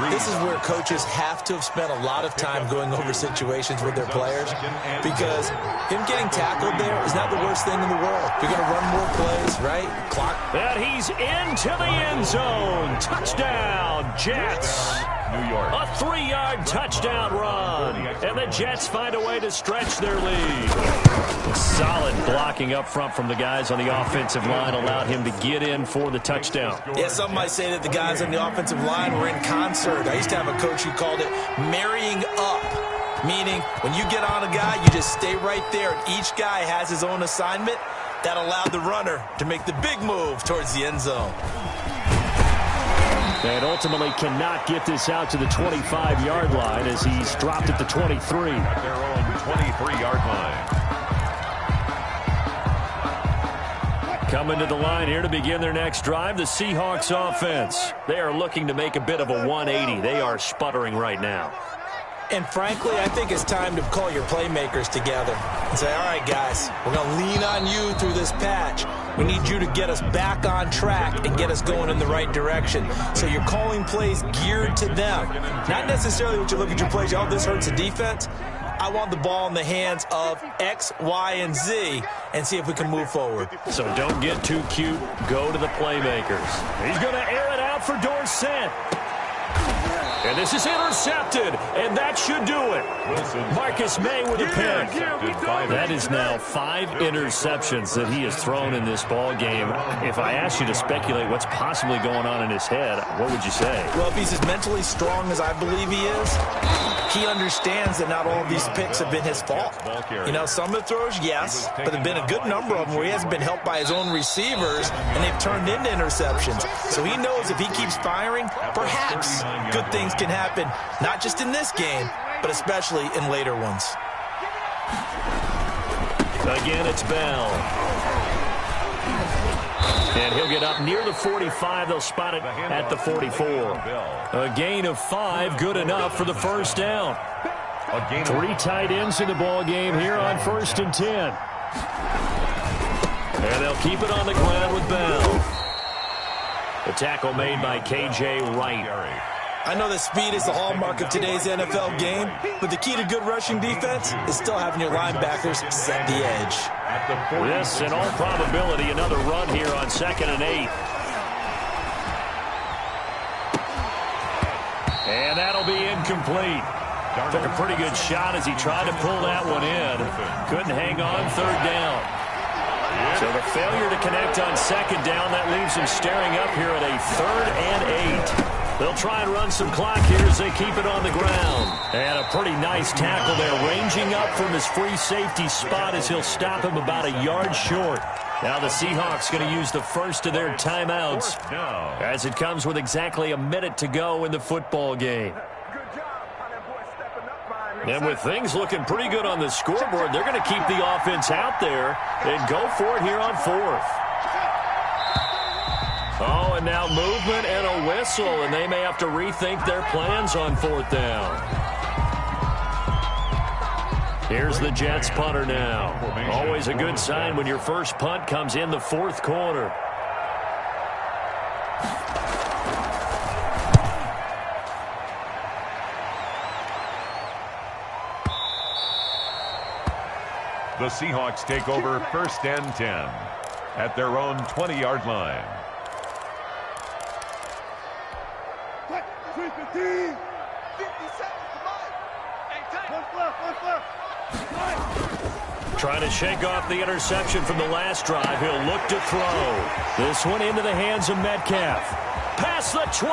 This is where coaches have to have spent a lot of time going over situations with their players, because him getting tackled there is not the worst thing in the world. You're going to run more plays, right? Clock. And he's into the end zone. Touchdown, Jets. New York. A 3-yard touchdown run. And the Jets find a way to stretch their lead. Solid blocking up front from the guys on the offensive line allowed him to get in for the touchdown. Yeah, some might say that the guys on the offensive line were in concert. I used to have a coach who called it marrying up, meaning when you get on a guy, you just stay right there, and each guy has his own assignment. That allowed the runner to make the big move towards the end zone. And ultimately cannot get this out to the 25-yard line as he's dropped at the 23. At their own 23-yard line. Coming to the line here to begin their next drive, the Seahawks offense. They are looking to make a bit of a 180. They are sputtering right now. And frankly, I think it's time to call your playmakers together and say, all right, guys, we're going to lean on you through this patch. We need you to get us back on track and get us going in the right direction. So you're calling plays geared to them. Not necessarily what you look at your plays, oh, this hurts the defense. I want the ball in the hands of X, Y, and Z and see if we can move forward. So don't get too cute. Go to the playmakers. He's going to air it out for Dorsett. And this is intercepted, and that should do it. Marcus May with a pick. That is now 5 interceptions that he has thrown in this ball game. If I asked you to speculate what's possibly going on in his head, what would you say? Well, if he's as mentally strong as I believe he is, he understands that not all of these picks have been his fault. You know, some of the throws, yes, but there have been a good number of them where he hasn't been helped by his own receivers, and they've turned into interceptions. So he knows if he keeps firing, perhaps good things can happen, not just in this game, but especially in later ones. Again, it's Bell. And he'll get up near the 45. They'll spot it at the 44. A gain of 5, good enough for the first down. 3 tight ends in the ball game here on 1st and 10. And they'll keep it on the ground with Bell. The tackle made by K.J. Wright. I know that speed is the hallmark of today's NFL game, but the key to good rushing defense is still having your linebackers set the edge. This, in all probability, another run here on 2nd and 8. And that'll be incomplete. Took a pretty good shot as he tried to pull that one in. Couldn't hang on 3rd down. So the failure to connect on 2nd down, that leaves him staring up here at a 3rd and 8. They'll try and run some clock here as they keep it on the ground. And a pretty nice tackle there, ranging up from his free safety spot as he'll stop him about a yard short. Now the Seahawks going to use the first of their timeouts as it comes with exactly a minute to go in the football game. And with things looking pretty good on the scoreboard, they're going to keep the offense out there and go for it here on 4th. Oh, and now movement and a whistle, and they may have to rethink their plans on 4th down. Here's the Jets punter now. Always a good sign when your first punt comes in the 4th quarter. The Seahawks take over 1st and 10 at their own 20-yard line. Trying to shake off the interception from the last drive. He'll look to throw. This one into the hands of Metcalf. Past the 20,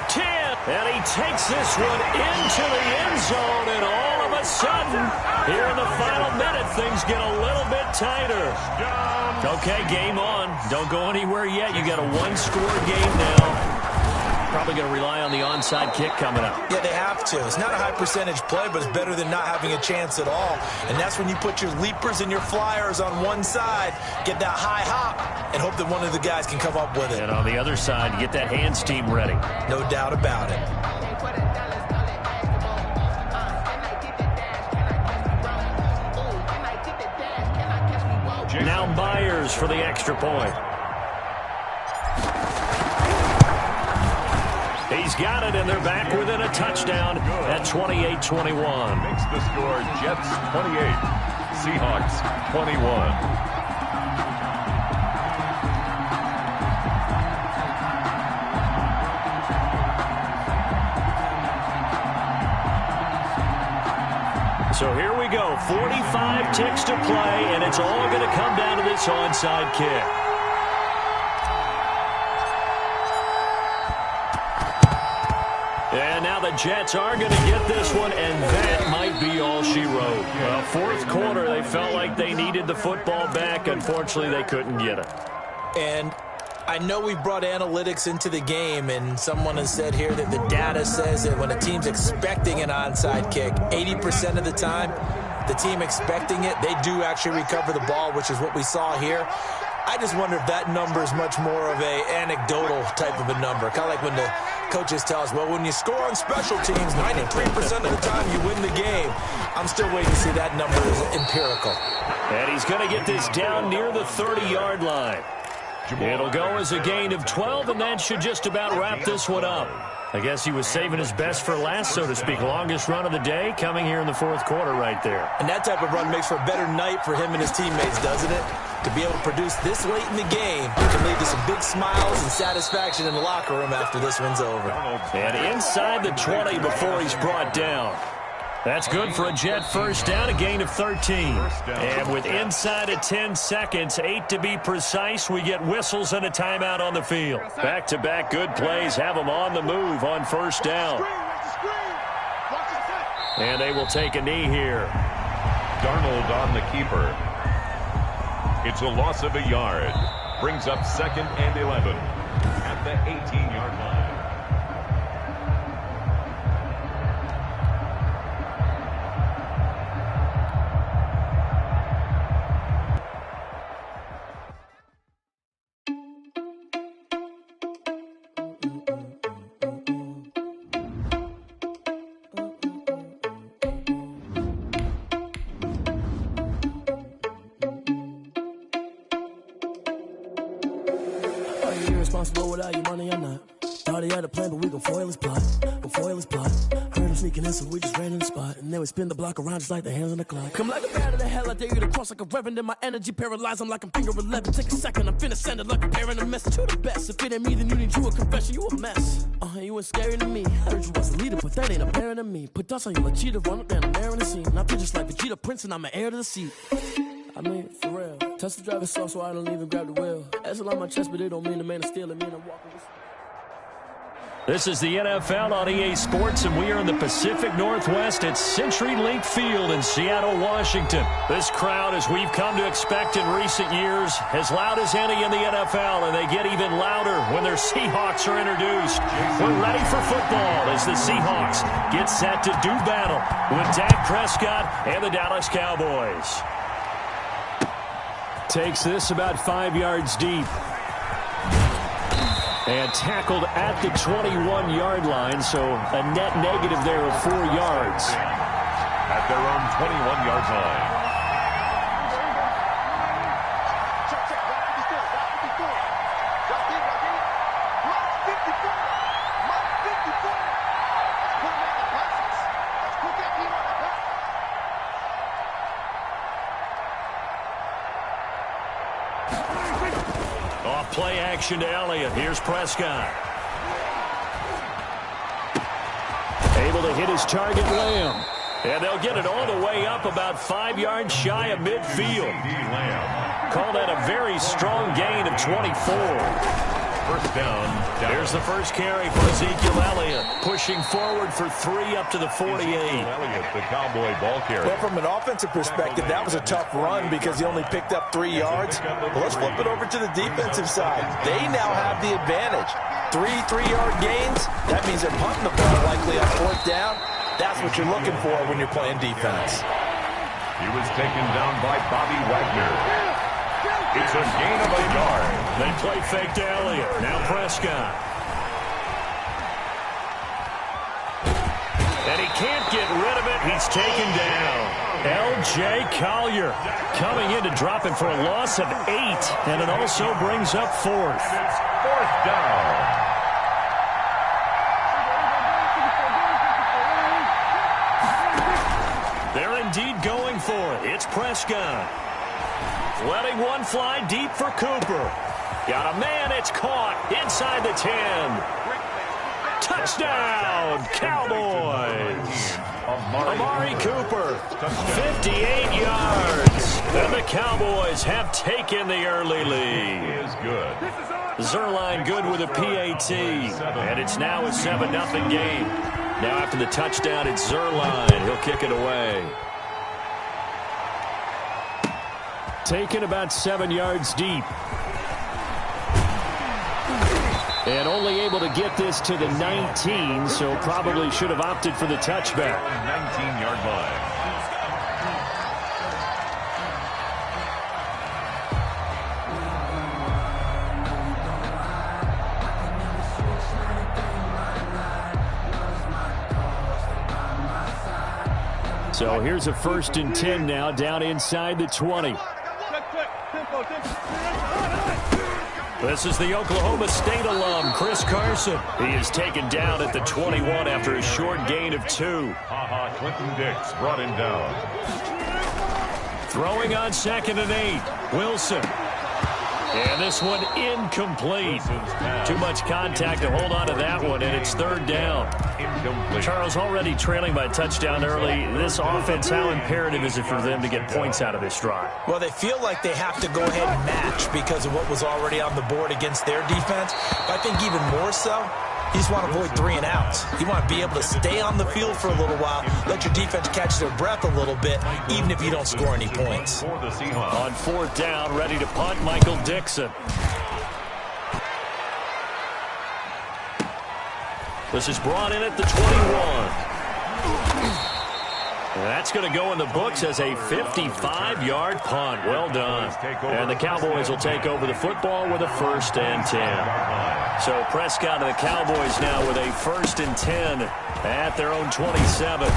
10, and he takes this one into the end zone, and all of a sudden, here in the final minute, things get a little bit tighter. Okay, game on. Don't go anywhere yet. You got a 1-score game now. Probably going to rely on the onside kick coming up. Yeah, they have to. It's not a high percentage play, but it's better than not having a chance at all. And that's when you put your leapers and your flyers on one side, get that high hop, and hope that one of the guys can come up with it. And on the other side, you get that hands team ready. No doubt about it. Now Myers for the extra point. He's got it, and they're back within a touchdown at 28-21. Makes the score Jets 28, Seahawks 21. So here we go, 45 ticks to play, and it's all going to come down to this onside kick. And now the Jets are going to get this one, and that might be all she wrote. Well, 4th quarter, they felt like they needed the football back. Unfortunately, they couldn't get it. And I know we've brought analytics into the game, and someone has said here that the data says that when a team's expecting an onside kick, 80% of the time, the team expecting it, they do actually recover the ball, which is what we saw here. I just wonder if that number is much more of a anecdotal type of a number. Kind of like when the coaches tell us, well, when you score on special teams, 93% of the time you win the game. I'm still waiting to see that number is empirical. And he's going to get this down near the 30-yard line. It'll go as a gain of 12, and that should just about wrap this one up. I guess he was saving his best for last, so to speak. Longest run of the day coming here in the fourth quarter right there. And that type of run makes for a better night for him and his teammates, doesn't it? To be able to produce this late in the game can lead to some big smiles and satisfaction in the locker room after this one's over. And inside the 20 before he's brought down. That's good for a Jet first down, a gain of 13. And with inside of 10 seconds, 8 to be precise, we get whistles and a timeout on the field. Back-to-back good plays have them on the move on first down. And they will take a knee here. Darnold on the keeper. It's a loss of a yard. Brings up 2nd and 11 at the 18-yard line. Responsible without your money or not. Thought he had a plan, but we gon' foil his plot. Heard him sneaking in, so we just ran in the spot. And then we spin the block around just like the hands on the clock. Come like a bat of the hell, I dare you to cross like a reverend. And my energy paralyzed, I'm like I'm finger 11. Take a second, I'm finna send it like a parent a message. You the best, if it ain't me, then you need you a confession. You a mess, you ain't scary to me. Heard you was a leader, but that ain't apparent to me. Put dust on you like cheetah, run up down the air in the scene. And I feel just like Vegeta Prince, and I'm an heir to the seat. I mean, for real. Touch the driver's soft so I don't even grab the wheel. That's on my chest, but it don't mean the man is stealing. I'm walking with... This is the NFL on EA Sports, and we are in the Pacific Northwest at CenturyLink Field in Seattle, Washington. This crowd, as we've come to expect in recent years, as loud as any in the NFL, and they get even louder when their Seahawks are introduced. We're ready for football as the Seahawks get set to do battle with Dak Prescott and the Dallas Cowboys. Takes this about 5 yards deep. And tackled at the 21-yard line, so a net negative there of 4 yards. At their own 21-yard line. Play action to Elliott. Here's Prescott. Able to hit his target, Lamb. And they'll get it all the way up about 5 yards shy of midfield. Call that a very strong gain of 24. First down. Here's the first carry for Ezekiel Elliott. Pushing forward for 3 up to the 48. Elliott, the Cowboy ball carrier. Well, from an offensive perspective, that was a tough run because he only picked up 3 yards. But let's flip it over to the defensive side. They now have the advantage. 3 3-yard gains. That means they're punting the ball likely on 4th down. That's what you're looking for when you're playing defense. He was taken down by Bobby Wagner. It's a gain of a yard. They play fake to Elliott. Now Prescott. And he can't get rid of it. He's taken down. L.J. Collier coming in to drop him for a loss of 8. And it also brings up 4th. It's 4th down. They're indeed going for it. It's Prescott. Letting one fly deep for Cooper. Got a man, it's caught inside the 10. Touchdown, Cowboys. Amari Cooper, 58 yards. And the Cowboys have taken the early lead. He is good. Zerline good with a PAT. And it's now a 7-0 game. Now after the touchdown, it's Zerline. He'll kick it away. Taken about 7 yards deep. And only able to get this to the 19, so probably should have opted for the touchback. 19-yard line. So here's a 1st and 10 now down inside the 20. This is the Oklahoma State alum, Chris Carson. He is taken down at the 21 after a short gain of 2. Clinton Dix brought him down. Throwing on 2nd and 8. Wilson. And this one incomplete. Too much contact to hold on to that one, and it's 3rd down. Incomplete. Charles, already trailing by a touchdown early. This offense, how imperative is it for them to get points out of this drive? Well, they feel like they have to go ahead and match because of what was already on the board against their defense. But I think even more so, you just want to avoid 3 and outs. You want to be able to stay on the field for a little while, let your defense catch their breath a little bit, even if you don't score any points. On 4th down, ready to punt, Michael Dixon. This is brought in at the 21. That's going to go in the books as a 55-yard punt. Well done. And the Cowboys will take over the football with a 1st and 10. So Prescott and the Cowboys now with a 1st and 10 at their own 27.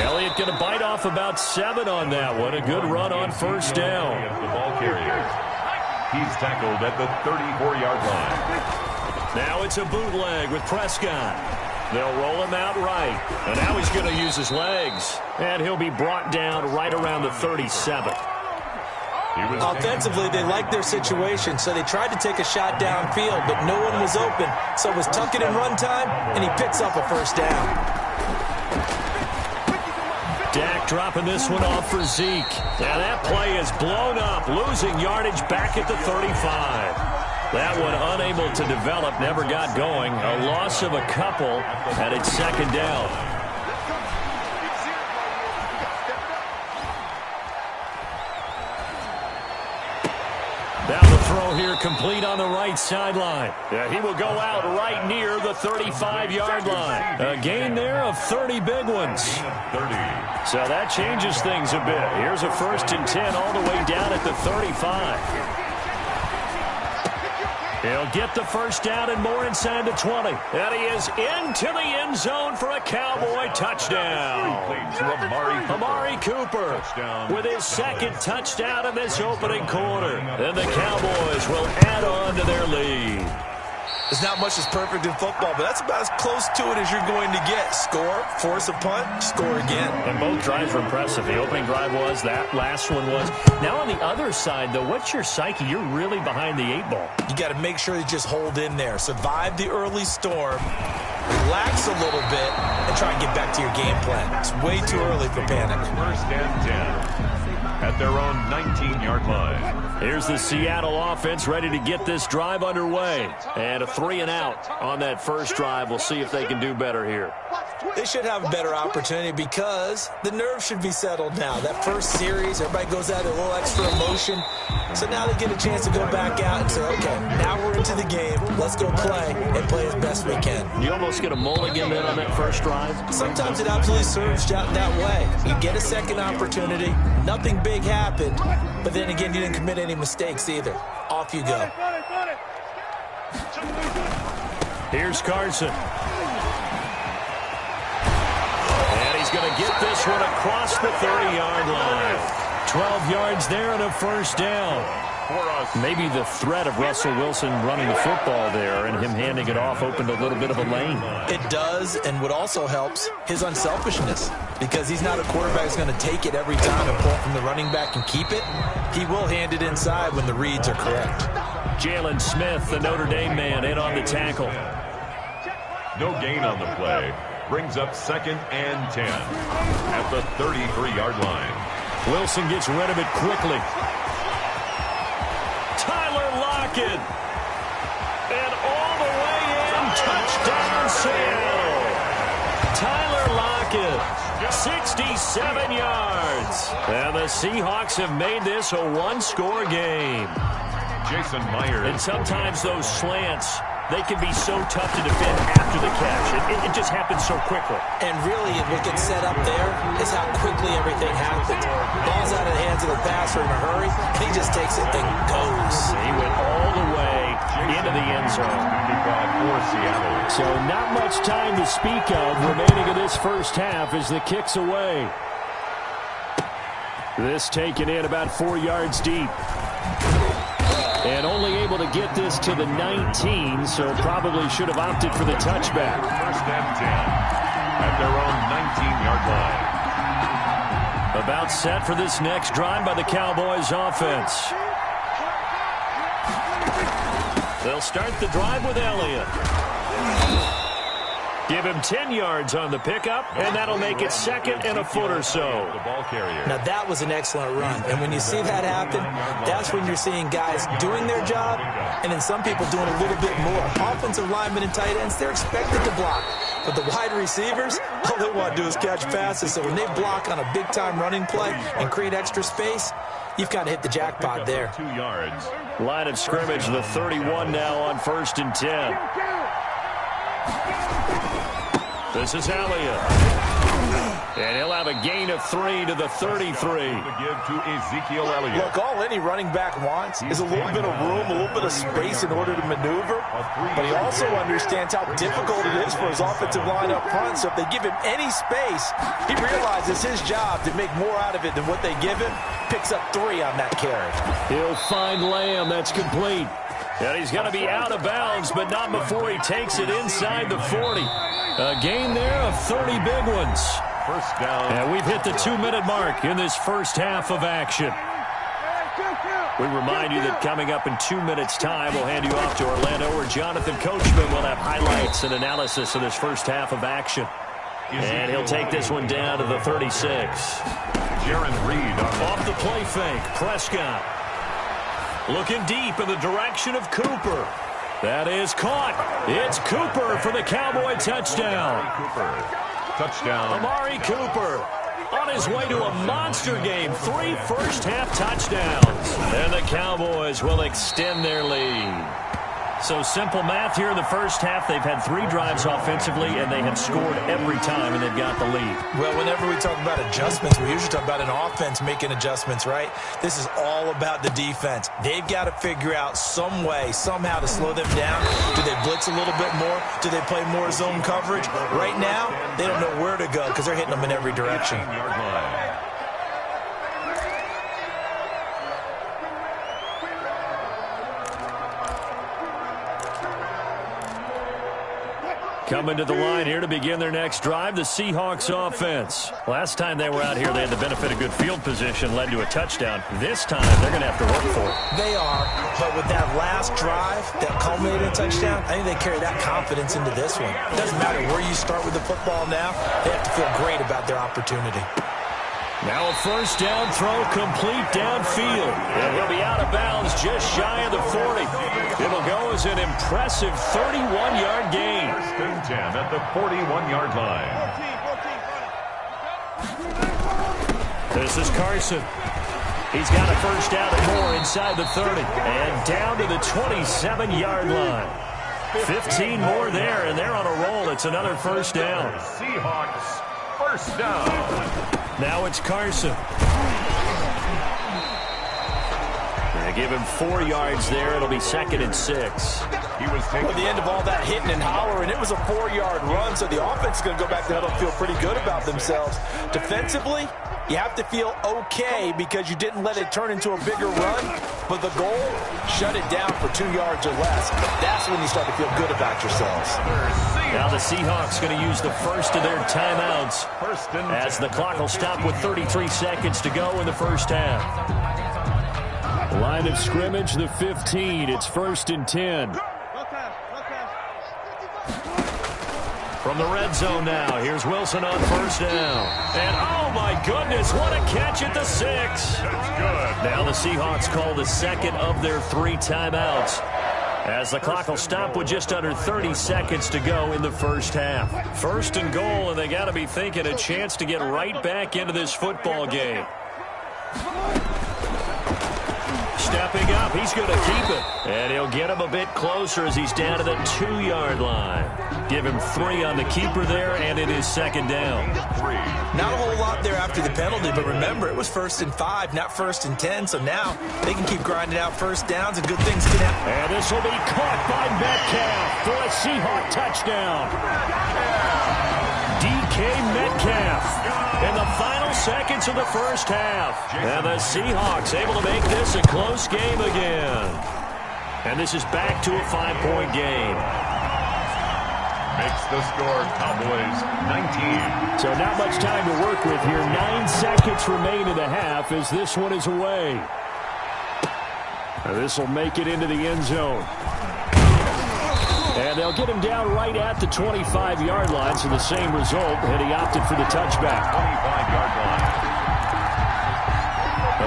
Elliott going to bite off about 7 on that one. A good run on 1st down. The ball carrier. He's tackled at the 34-yard line. Now it's a bootleg with Prescott. They'll roll him out right. And now he's going to use his legs. And he'll be brought down right around the 37. Offensively, they liked their situation, so they tried to take a shot downfield, but no one was open. So it was tuck it and run time, and he picks up a 1st down. Dak dropping this one off for Zeke. Now that play is blown up, losing yardage back at the 35. That one unable to develop, never got going. A loss of a couple, and it's 2nd down. Now the throw here complete on the right sideline. Yeah, he will go out right near the 35-yard line. A gain there of 30 big ones. 30. So that changes things a bit. Here's a 1st and 10 all the way down at the 35. He'll get the 1st down and more inside the 20. And he is into the end zone for a Cowboy touchdown. Amari Cooper with his 2nd touchdown in this opening quarter. And the Cowboys will add on to their lead. There's not much that's perfect in football, but that's about as close to it as you're going to get. Score, force a punt, score again. And both drives were impressive. The opening drive was, that last one was. Now on the other side, though, what's your psyche? You're really behind the 8 ball. You got to make sure you just hold in there. Survive the early storm, relax a little bit, and try and get back to your game plan. It's way too early for panic. 1st and 10 at their own 19-yard line. Here's the Seattle offense ready to get this drive underway. And a 3 and out on that 1st drive. We'll see if they can do better here. They should have a better opportunity because the nerves should be settled now. That first series, everybody goes out a little extra emotion. So now they get a chance to go back out and say, okay, now we're into the game. Let's go play and play as best we can. You almost get a mulligan then on that 1st drive? Sometimes it absolutely serves out that way. You get a 2nd opportunity. Nothing big happened. But then again, you didn't commit any mistakes either. Off you go. Here's Carson. And he's going to get this one across the 30-yard line. 12 yards there and a 1st down. Maybe the threat of Russell Wilson running the football there and him handing it off opened a little bit of a lane. It does, and what also helps, his unselfishness. Because he's not a quarterback who's going to take it every time and pull from the running back and keep it. He will hand it inside when the reads are correct. Jalen Smith, the Notre Dame man, in on the tackle. No gain on the play. Brings up 2nd and 10 at the 33-yard line. Wilson gets rid of it quickly. Tyler Lockett. And all the way in. Touchdown, Seattle. Tyler Lockett. 67 yards. And the Seahawks have made this a 1-score game. Jason Myers. And sometimes those slants, they can be so tough to defend after the catch. It just happens so quickly. And really, what gets set up there is how quickly everything happens. Ball's out of the hands of the passer in a hurry, and he just takes it and goes. He went all the way into the end zone. So not much time to speak of remaining in this 1st half as the kick's away. This taken in about 4 yards deep. And only able to get this to the 19, so probably should have opted for the touchback. First and 10 at their own 19-yard line. About set for this next drive by the Cowboys offense. They'll start the drive with Elliott. Give him 10 yards on the pickup, and that'll make it second and a foot or so. Now, that was an excellent run. And when you see that happen, that's when you're seeing guys doing their job, and then some people doing a little bit more. Offensive linemen and tight ends, they're expected to block. But the wide receivers, all they want to do is catch passes. So when they block on a big-time running play and create extra space, you've got to hit the jackpot there. 2 yards. Line of scrimmage, the 31 now on 1st and 10. This is Elliott. And he'll have a gain of 3 to the 33. To give to Ezekiel Elliott. Look, all any running back wants is a little bit of room, a little bit of space in order to maneuver. But he also understands how difficult it is for his offensive line up front. So if they give him any space, he realizes his job to make more out of it than what they give him. Picks up 3 on that carry. He'll find Lamb. That's complete. And he's going to be out of bounds, but not before he takes it inside the 40. A gain there of 30 big ones. First down. And we've hit the 2-minute mark in this first half of action. We remind you that coming up in 2 minutes' time, we'll hand you off to Orlando, where Jonathan Coachman will have highlights and analysis of this first half of action. And he'll take this one down to the 36. Jaron Reed off the play fake. Prescott looking deep in the direction of Cooper. That is caught. It's Cooper for the Cowboy touchdown. Touchdown. Amari Cooper on his way to a monster game. 3 first-half touchdowns. And the Cowboys will extend their lead. So simple math here in the first half. They've had 3 drives offensively, and they have scored every time, and they've got the lead. Well, whenever we talk about adjustments, we usually talk about an offense making adjustments, right? This is all about the defense. They've got to figure out some way, somehow to slow them down. Do they blitz a little bit more? Do they play more zone coverage? Right now, they don't know where to go because they're hitting them in every direction. Coming to the line here to begin their next drive, the Seahawks offense. Last time they were out here, they had the benefit of good field position, led to a touchdown. This time, they're going to have to work for it. They are, but with that last drive that culminated in a touchdown, I think they carry that confidence into this one. It doesn't matter where you start with the football now. They have to feel great about their opportunity. Now a first down throw complete downfield. And he'll be out of bounds just shy of the 40. It'll go as an impressive 31-yard gain. First and 10 at the 41-yard line. This is Carson. He's got a first down and more inside the 30. And down to the 27-yard line. 15 more there, and they're on a roll. It's another first down. Seahawks first down. Now it's Carson. They give him 4 yards there. It'll be 2nd and 6. He was at the end of all that hitting and hollering, it was a 4-yard run, so the offense is going to go back to huddle and feel pretty good about themselves. Defensively, you have to feel okay because you didn't let it turn into a bigger run, but the goal, shut it down for 2 yards or less. That's when you start to feel good about yourselves. Now the Seahawks going to use the first of their timeouts as the clock will stop with 33 seconds to go in the first half. Line of scrimmage, the 15. It's 1st and 10. From the red zone now, here's Wilson on first down. And oh my goodness, what a catch at the 6. That's good. Now the Seahawks call the second of their 3 timeouts, as the clock will stop with just under 30 seconds to go in the first half. 1st and goal, and they got to be thinking a chance to get right back into this football game. Stepping up, he's going to keep it. And he'll get him a bit closer as he's down to the 2-yard line. Give him 3 on the keeper there, and it is 2nd down. Not a whole lot there after the penalty, but remember, it was 1st and 5, not 1st and 10, so now they can keep grinding out first downs and good things can happen. And this will be caught by Metcalf for a Seahawk touchdown. DK Metcalf in the final seconds of the first half. And the Seahawks able to make this a close game again. And this is back to a 5-point game. Makes the score Cowboys 19. So not much time to work with here. 9 seconds remain in the half as this one is away. This will make it into the end zone. And they'll get him down right at the 25-yard line, so the same result, and he opted for the touchback. 25-yard line.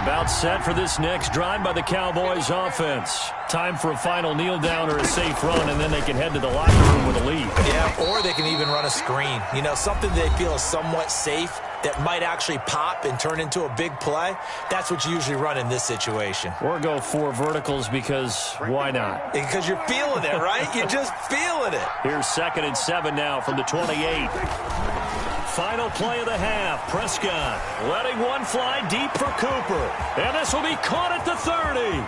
About set for this next drive by the Cowboys offense. Time for a final kneel down or a safe run, and then they can head to the locker room with a lead. Yeah, or they can even run a screen. You know, something they feel is somewhat safe that might actually pop and turn into a big play. That's what you usually run in this situation. Or go 4 verticals because why not? Because you're feeling it, right? You're just feeling it. Here's 2nd and 7 now from the 28. Final play of the half. Prescott letting one fly deep for Cooper. And this will be caught at the 30.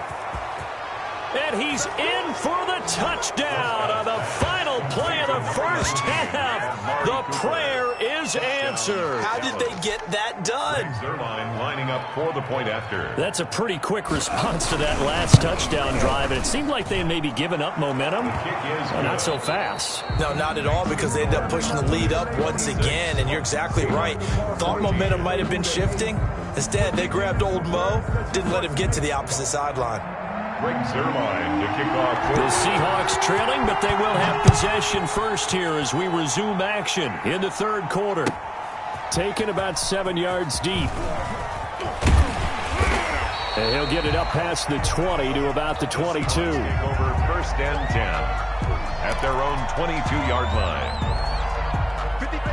And he's in for the touchdown on the final play of the first half. The prayer is answered. How did they get that done? Zerline lining up for the point after. That's a pretty quick response to that last touchdown drive. And it seemed like they had maybe given up momentum. Not so fast. No, not at all, because they ended up pushing the lead up once again. And you're exactly right. Thought momentum might have been shifting. Instead, they grabbed old Mo, didn't let him get to the opposite sideline. Greg Zerline to kick off. The Seahawks trailing, but they will have possession first here as we resume action in the third quarter. Taken about 7 yards deep. And he'll get it up past the 20 to about the 22. Over 1st and 10 at their own 22-yard line.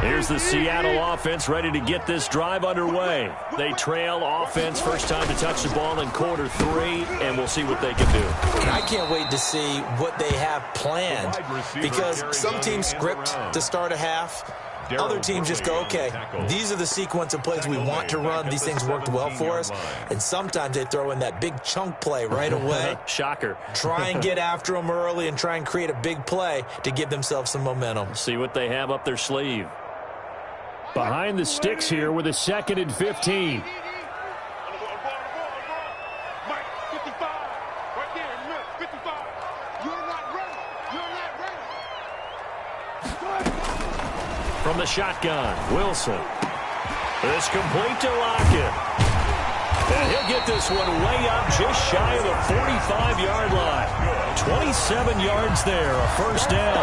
Here's the Seattle offense ready to get this drive underway. They trail offense, first time to touch the ball in quarter 3, and we'll see what they can do. And I can't wait to see what they have planned, because some teams script to start a half. Other teams just go, okay, these are the sequence of plays we want to run. These things worked well for us. And sometimes they throw in that big chunk play right away. Shocker. Try and get after them early and try and create a big play to give themselves some momentum. See what they have up their sleeve. Behind the sticks here with a 2nd and 15. From the shotgun, Wilson. It's complete to Lockett. And he'll get this one way up just shy of the 45-yard line. 27 yards there, a first down.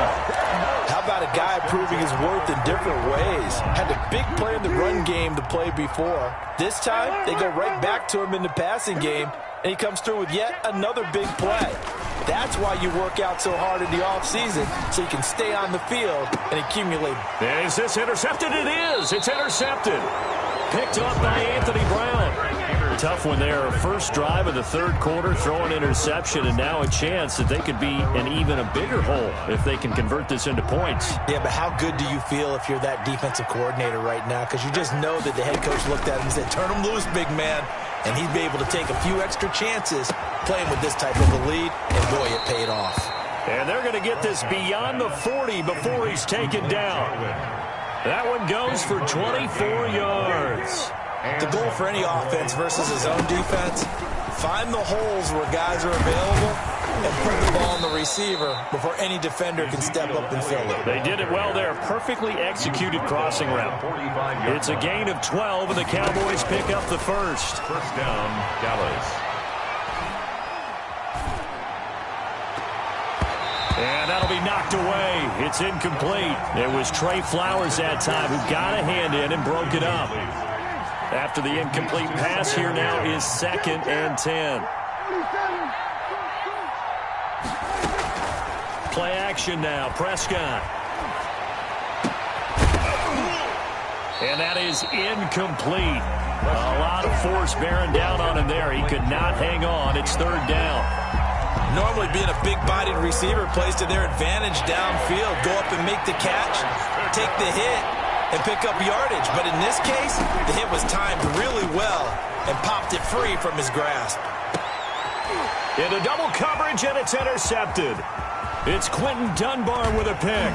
How about a guy proving his worth in different ways? Had a big play in the run game to play before. This time, they go right back to him in the passing game, and he comes through with yet another big play. That's why you work out so hard in the offseason, so you can stay on the field and accumulate. Is this intercepted? It is. It's intercepted. Picked up by Anthony Brown. Tough one there. First drive of the third quarter, throw an interception, and now a chance that they could be in even a bigger hole if they can convert this into points. Yeah, but how good do you feel if you're that defensive coordinator right now? Because you just know that the head coach looked at him and said, turn him loose, big man. And he'd be able to take a few extra chances playing with this type of a lead, and boy, it paid off. And they're going to get this beyond the 40 before he's taken down. That one goes for 24 yards. The goal for any offense versus his own defense, find the holes where guys are available and put the ball on the receiver before any defender can step up and fill it. They did it well there. Perfectly executed crossing route. It's a gain of 12, and the Cowboys pick up the first. First down, Dallas. And that'll be knocked away. It's incomplete. It was Trey Flowers that time who got a hand in and broke it up. After the incomplete pass, here now is 2nd and 10. Play action now. Prescott. And that is incomplete. A lot of force bearing down on him there. He could not hang on. It's 3rd down. Normally being a big-bodied receiver plays to their advantage downfield. Go up and make the catch, take the hit, and pick up yardage. But in this case, the hit was timed really well and popped it free from his grasp. Into double coverage, and it's intercepted. It's Quentin Dunbar with a pick.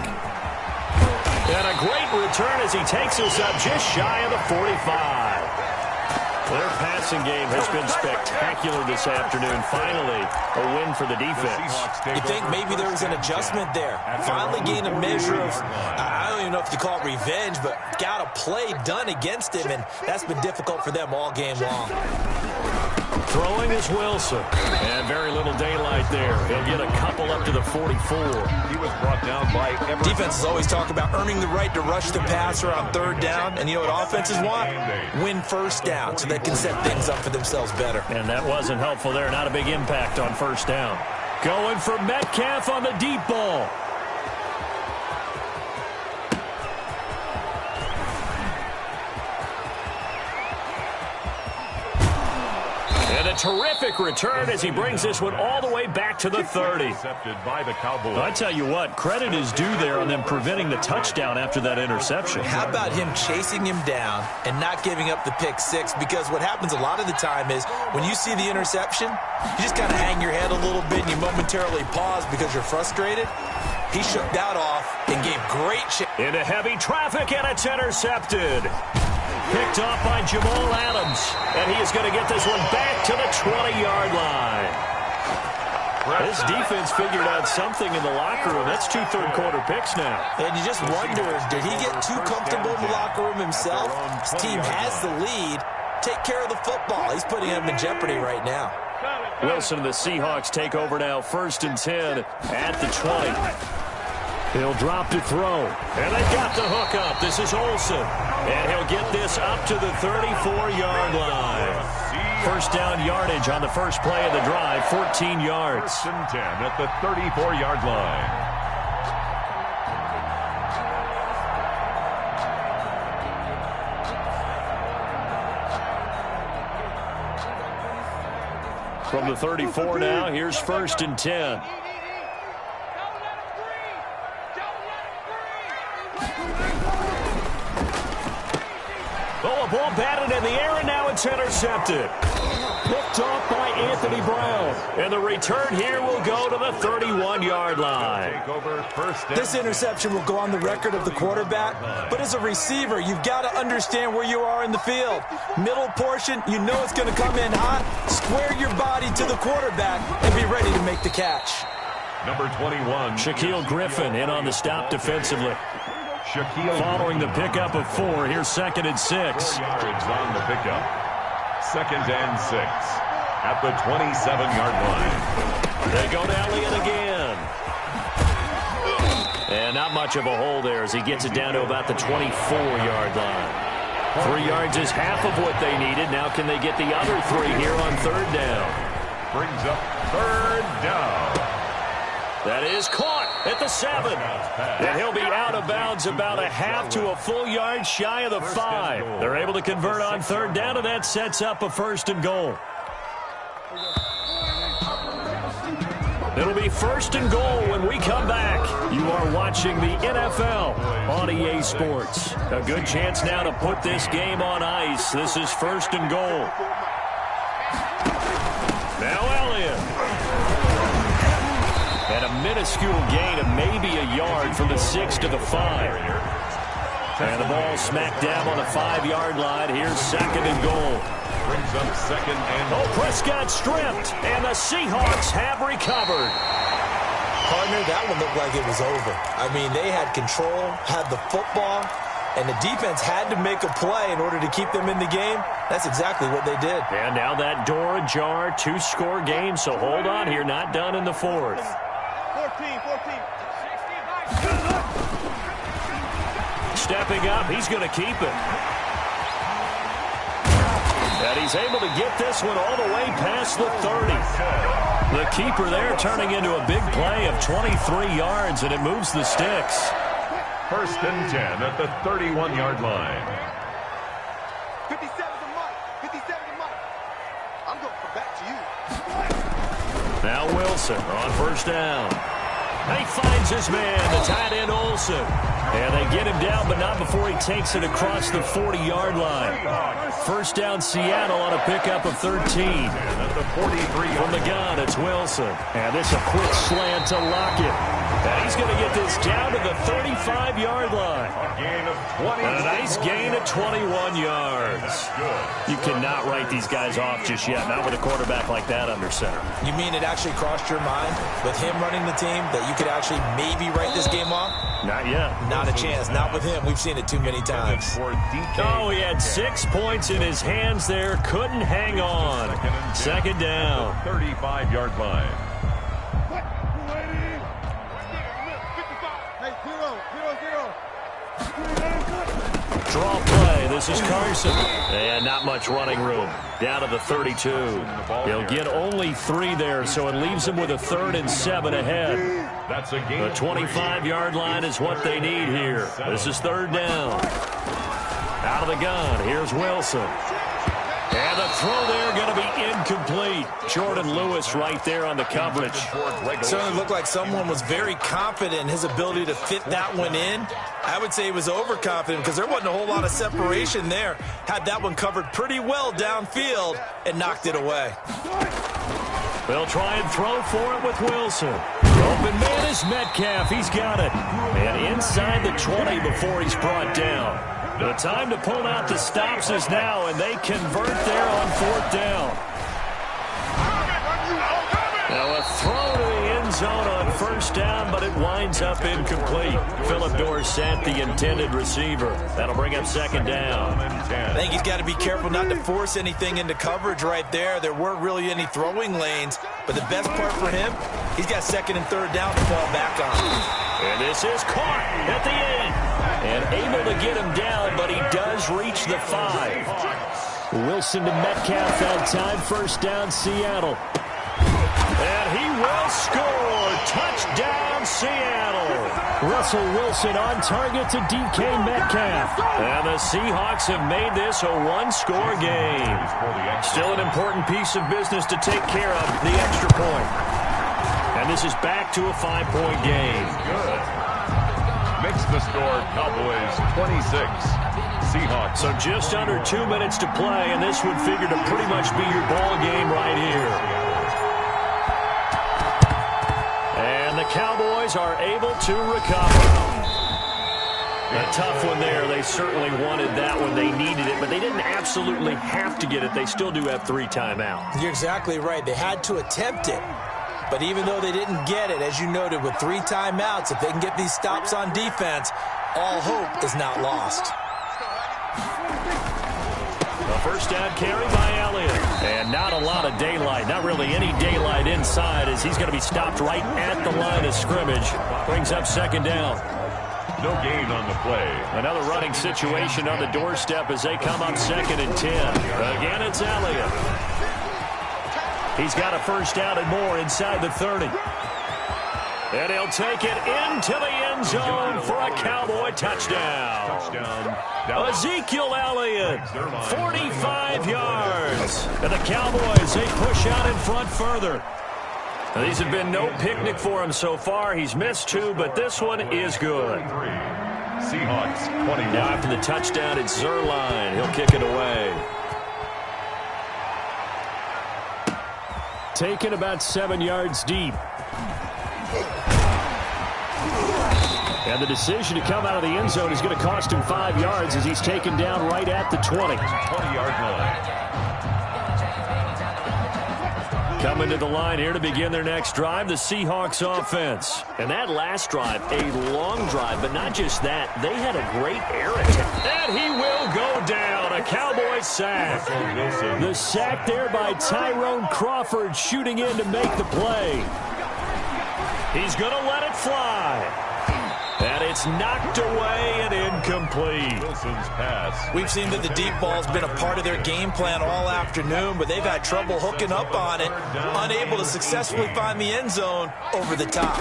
And a great return as he takes us up just shy of the 45. Their passing game has been spectacular this afternoon. Finally, a win for the defense. You think maybe there was an adjustment there. Finally gained a measure of, I don't even know if you call it revenge, but got a play done against him, and that's been difficult for them all game long. Throwing is Wilson. And very little daylight there. He'll get a couple up to the 44. He was brought down by Defenses always talk about earning the right to rush the passer on third down. And you know what offenses want? Win first down so they can set things up for themselves better. And that wasn't helpful there. Not a big impact on first down. Going for Metcalf on the deep ball. And a terrific return as he brings this one all the way back to the 30. By the Cowboys. I tell you what, credit is due there on them preventing the touchdown after that interception. How about him chasing him down and not giving up the pick six? Because what happens a lot of the time is when you see the interception, you just kind of hang your head a little bit and you momentarily pause because you're frustrated. He shook that off and gave great into heavy traffic, and it's intercepted. Picked off by Jamal Adams, and he is going to get this one back to the 20-yard line. This defense figured out something in the locker room. That's 2 third-quarter picks now. And you just wonder, did he get too comfortable in the locker room himself? His team has the lead. Take care of the football. He's putting him in jeopardy right now. Wilson and the Seahawks take over now, 1st and 10 at the 20. He'll drop to throw, and they've got the hook up. This is Olsen, and he'll get this up to the 34-yard line. First down yardage on the first play of the drive, 14 yards. 1st and 10 at the 34-yard line. From the 34 now, here's 1st and 10. Oh, a ball batted in the air, and now it's intercepted. Picked off by Anthony Brown. And the return here will go to the 31-yard line. This interception will go on the record of the quarterback, but as a receiver, you've got to understand where you are in the field. Middle portion, you know it's going to come in hot. Square your body to the quarterback and be ready to make the catch. Number 21. Shaquille Griffin in on the stop defensively. Following the pickup of 4, here's 2nd and 6. Yards on the pickup. 2nd and 6 at the 27-yard line. They go to Elliott again. And not much of a hole there as he gets it down to about the 24-yard line. 3 yards is half of what they needed. Now can they get the other 3 here on 3rd down? Brings up 3rd down. That is caught at the 7. And he'll be out of bounds about a half to a full yard shy of the 5. They're able to convert on 3rd down, and that sets up a 1st and goal. It'll be 1st and goal when we come back. You are watching the NFL on EA Sports. A good chance now to put this game on ice. This is 1st and goal. Now Elliott. And a minuscule gain of maybe a yard from the 6 to the 5. And the ball smacked down on the 5-yard line. Here's 2nd and goal. Brings up 2nd and... Oh, Prescott stripped, and the Seahawks have recovered. Partner, that one looked like it was over. I mean, they had control, had the football, and the defense had to make a play in order to keep them in the game. That's exactly what they did. And now that door ajar, 2-score game, so hold on here, not done in the 4th. 14. Stepping up, he's going to keep it. And he's able to get this one all the way past the 30. The keeper there turning into a big play of 23 yards, and it moves the sticks. 1st and 10 at the 31-yard line. 57 to Mike. I'm going to come back to you. Now Wilson on 1st down. He finds his man, the tight end Olsen. And they get him down, but not before he takes it across the 40-yard line. First down, Seattle on a pickup of 13. From the gun, it's Wilson. And this a quick slant to Lockett. And he's going to get this down to the 35-yard line. And a nice gain of 21 yards. You cannot write these guys off just yet, not with a quarterback like that under center. You mean it actually crossed your mind with him running the team that you could actually maybe write this game off? Not yet. Not a chance. Not with him. We've seen it too many times. Oh, he had 6 points in his hands there. Couldn't hang on. Second down. 35-yard line. Draw play. This is Carson. And not much running room. Down to the 32. He'll get only 3 there, so it leaves him with a 3rd and 7 ahead. The 25-yard line is what they need here. This is 3rd down. Out of the gun. Here's Wilson. And the throw there going to be incomplete. Jordan Lewis right there on the coverage. Certainly looked like someone was very confident in his ability to fit that one in. I would say he was overconfident because there wasn't a whole lot of separation there. Had that one covered pretty well downfield and knocked it away. They'll try and throw for it with Wilson. Open man is Metcalf. He's got it. And inside the 20 before he's brought down. The time to pull out the stops is now, and they convert there on 4th down. Now a throw to the end zone on 1st down, but it winds up incomplete. Philip Dorsett, the intended receiver. That'll bring up 2nd down. I think he's got to be careful not to force anything into coverage right there. There weren't really any throwing lanes, but the best part for him, he's got 2nd and 3rd down to fall back on. And this is caught at the end. And able to get him down, but he does reach the 5. Wilson to Metcalf that time. 1st down, Seattle. And he will score. Touchdown, Seattle. Russell Wilson on target to DK Metcalf. And the Seahawks have made this a 1-score game. Still an important piece of business to take care of, the extra point. And this is back to a 5-point game. Good. Makes the score Cowboys 26. Seahawks. So just under 2 minutes to play, and this would figure to pretty much be your ball game right here. And the Cowboys are able to recover. A tough one there. They certainly wanted that one. They needed it, but they didn't absolutely have to get it. They still do have 3 timeouts. You're exactly right. They had to attempt it. But even though they didn't get it, as you noted, with 3 timeouts, if they can get these stops on defense, all hope is not lost. The first down carry by Elliott. And not a lot of daylight. Not really any daylight inside as he's going to be stopped right at the line of scrimmage. Brings up 2nd down. No gain on the play. Another running situation on the doorstep as they come up 2nd and 10. Again, it's Elliott. He's got a first down and more inside the 30. And he'll take it into the end zone for a Cowboy touchdown. Ezekiel Elliott, 45 yards. And the Cowboys, they push out in front further. Now, these have been no picnic for him so far. He's missed 2, but this one is good. Seahawks 21. Now after the touchdown, it's Zerline. He'll kick it away. Taken about 7 yards deep. And the decision to come out of the end zone is going to cost him 5 yards as he's taken down right at the 20. 20-yard line. Coming to the line here to begin their next drive, the Seahawks offense. And that last drive, a long drive, but not just that. They had a great air attack. And he will go down. A Cowboy sack. The sack there by Tyrone Crawford shooting in to make the play. He's going to let it fly. And it's knocked away and incomplete. Wilson's pass. We've seen that the deep ball's been a part of their game plan all afternoon, but they've had trouble hooking up on it, unable to successfully find the end zone over the top.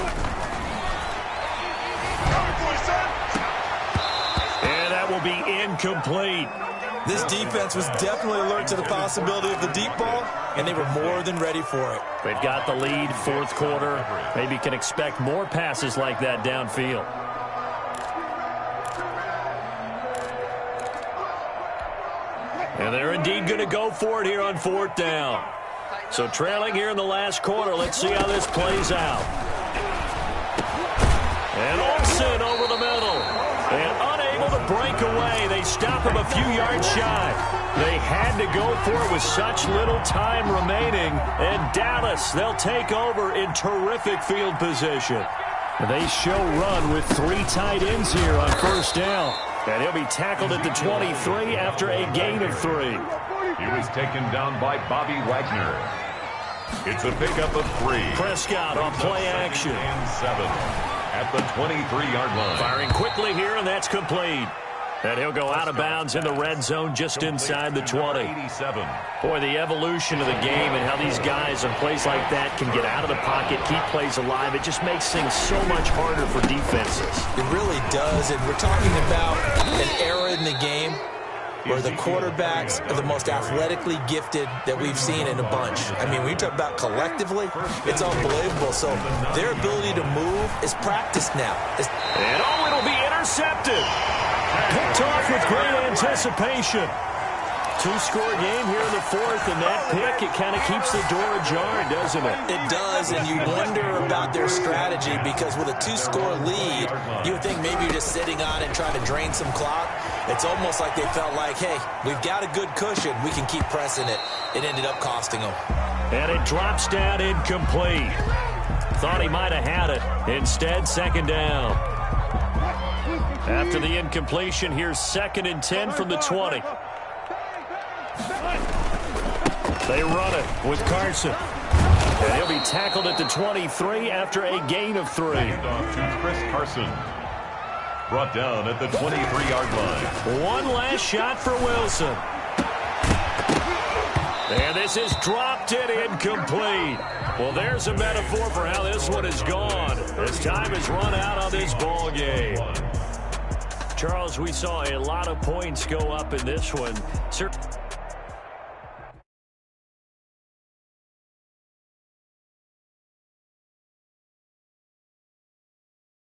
And that will be incomplete. This defense was definitely alert to the possibility of the deep ball, and they were more than ready for it. They've got the lead, 4th quarter. Maybe can expect more passes like that downfield. And they're indeed going to go for it here on 4th down. So trailing here in the last quarter. Let's see how this plays out. And Olsen over the middle. And unable to break away. They stop him a few yards shy. They had to go for it with such little time remaining. And Dallas, they'll take over in terrific field position. They show run with 3 tight ends here on 1st down. And he'll be tackled at the 23 after a gain of 3. He was taken down by Bobby Wagner. It's a pickup of 3. Prescott on play action. And 7 at the 23-yard line. Firing quickly here, and that's complete. And he'll go out of bounds in the red zone just inside the 20. 87. Boy, the evolution of the game and how these guys on plays like that can get out of the pocket, keep plays alive, it just makes things so much harder for defenses. It really does, and we're talking about an era in the game where the quarterbacks are the most athletically gifted that we've seen in a bunch. I mean, when you talk about collectively, it's unbelievable. So their ability to move is practiced now. And it'll be intercepted. Picked off with great anticipation. 2-score game here in the 4th, and that pick, it kind of keeps the door ajar, doesn't it? It does, and you wonder about their strategy because with a 2-score lead, you would think maybe you're just sitting on it and trying to drain some clock. It's almost like they felt like, hey, we've got a good cushion. We can keep pressing it. It ended up costing them. And it drops down incomplete. Thought he might have had it. Instead, 2nd down. After the incompletion, here's 2nd and 10 from the 20. They run it with Carson. And he'll be tackled at the 23 after a gain of 3. Off to Chris Carson. Brought down at the 23-yard line. One last shot for Wilson. And this is dropped in incomplete. Well, there's a metaphor for how this one is gone. As time has run out on this ball game. Charles, we saw a lot of points go up in this one.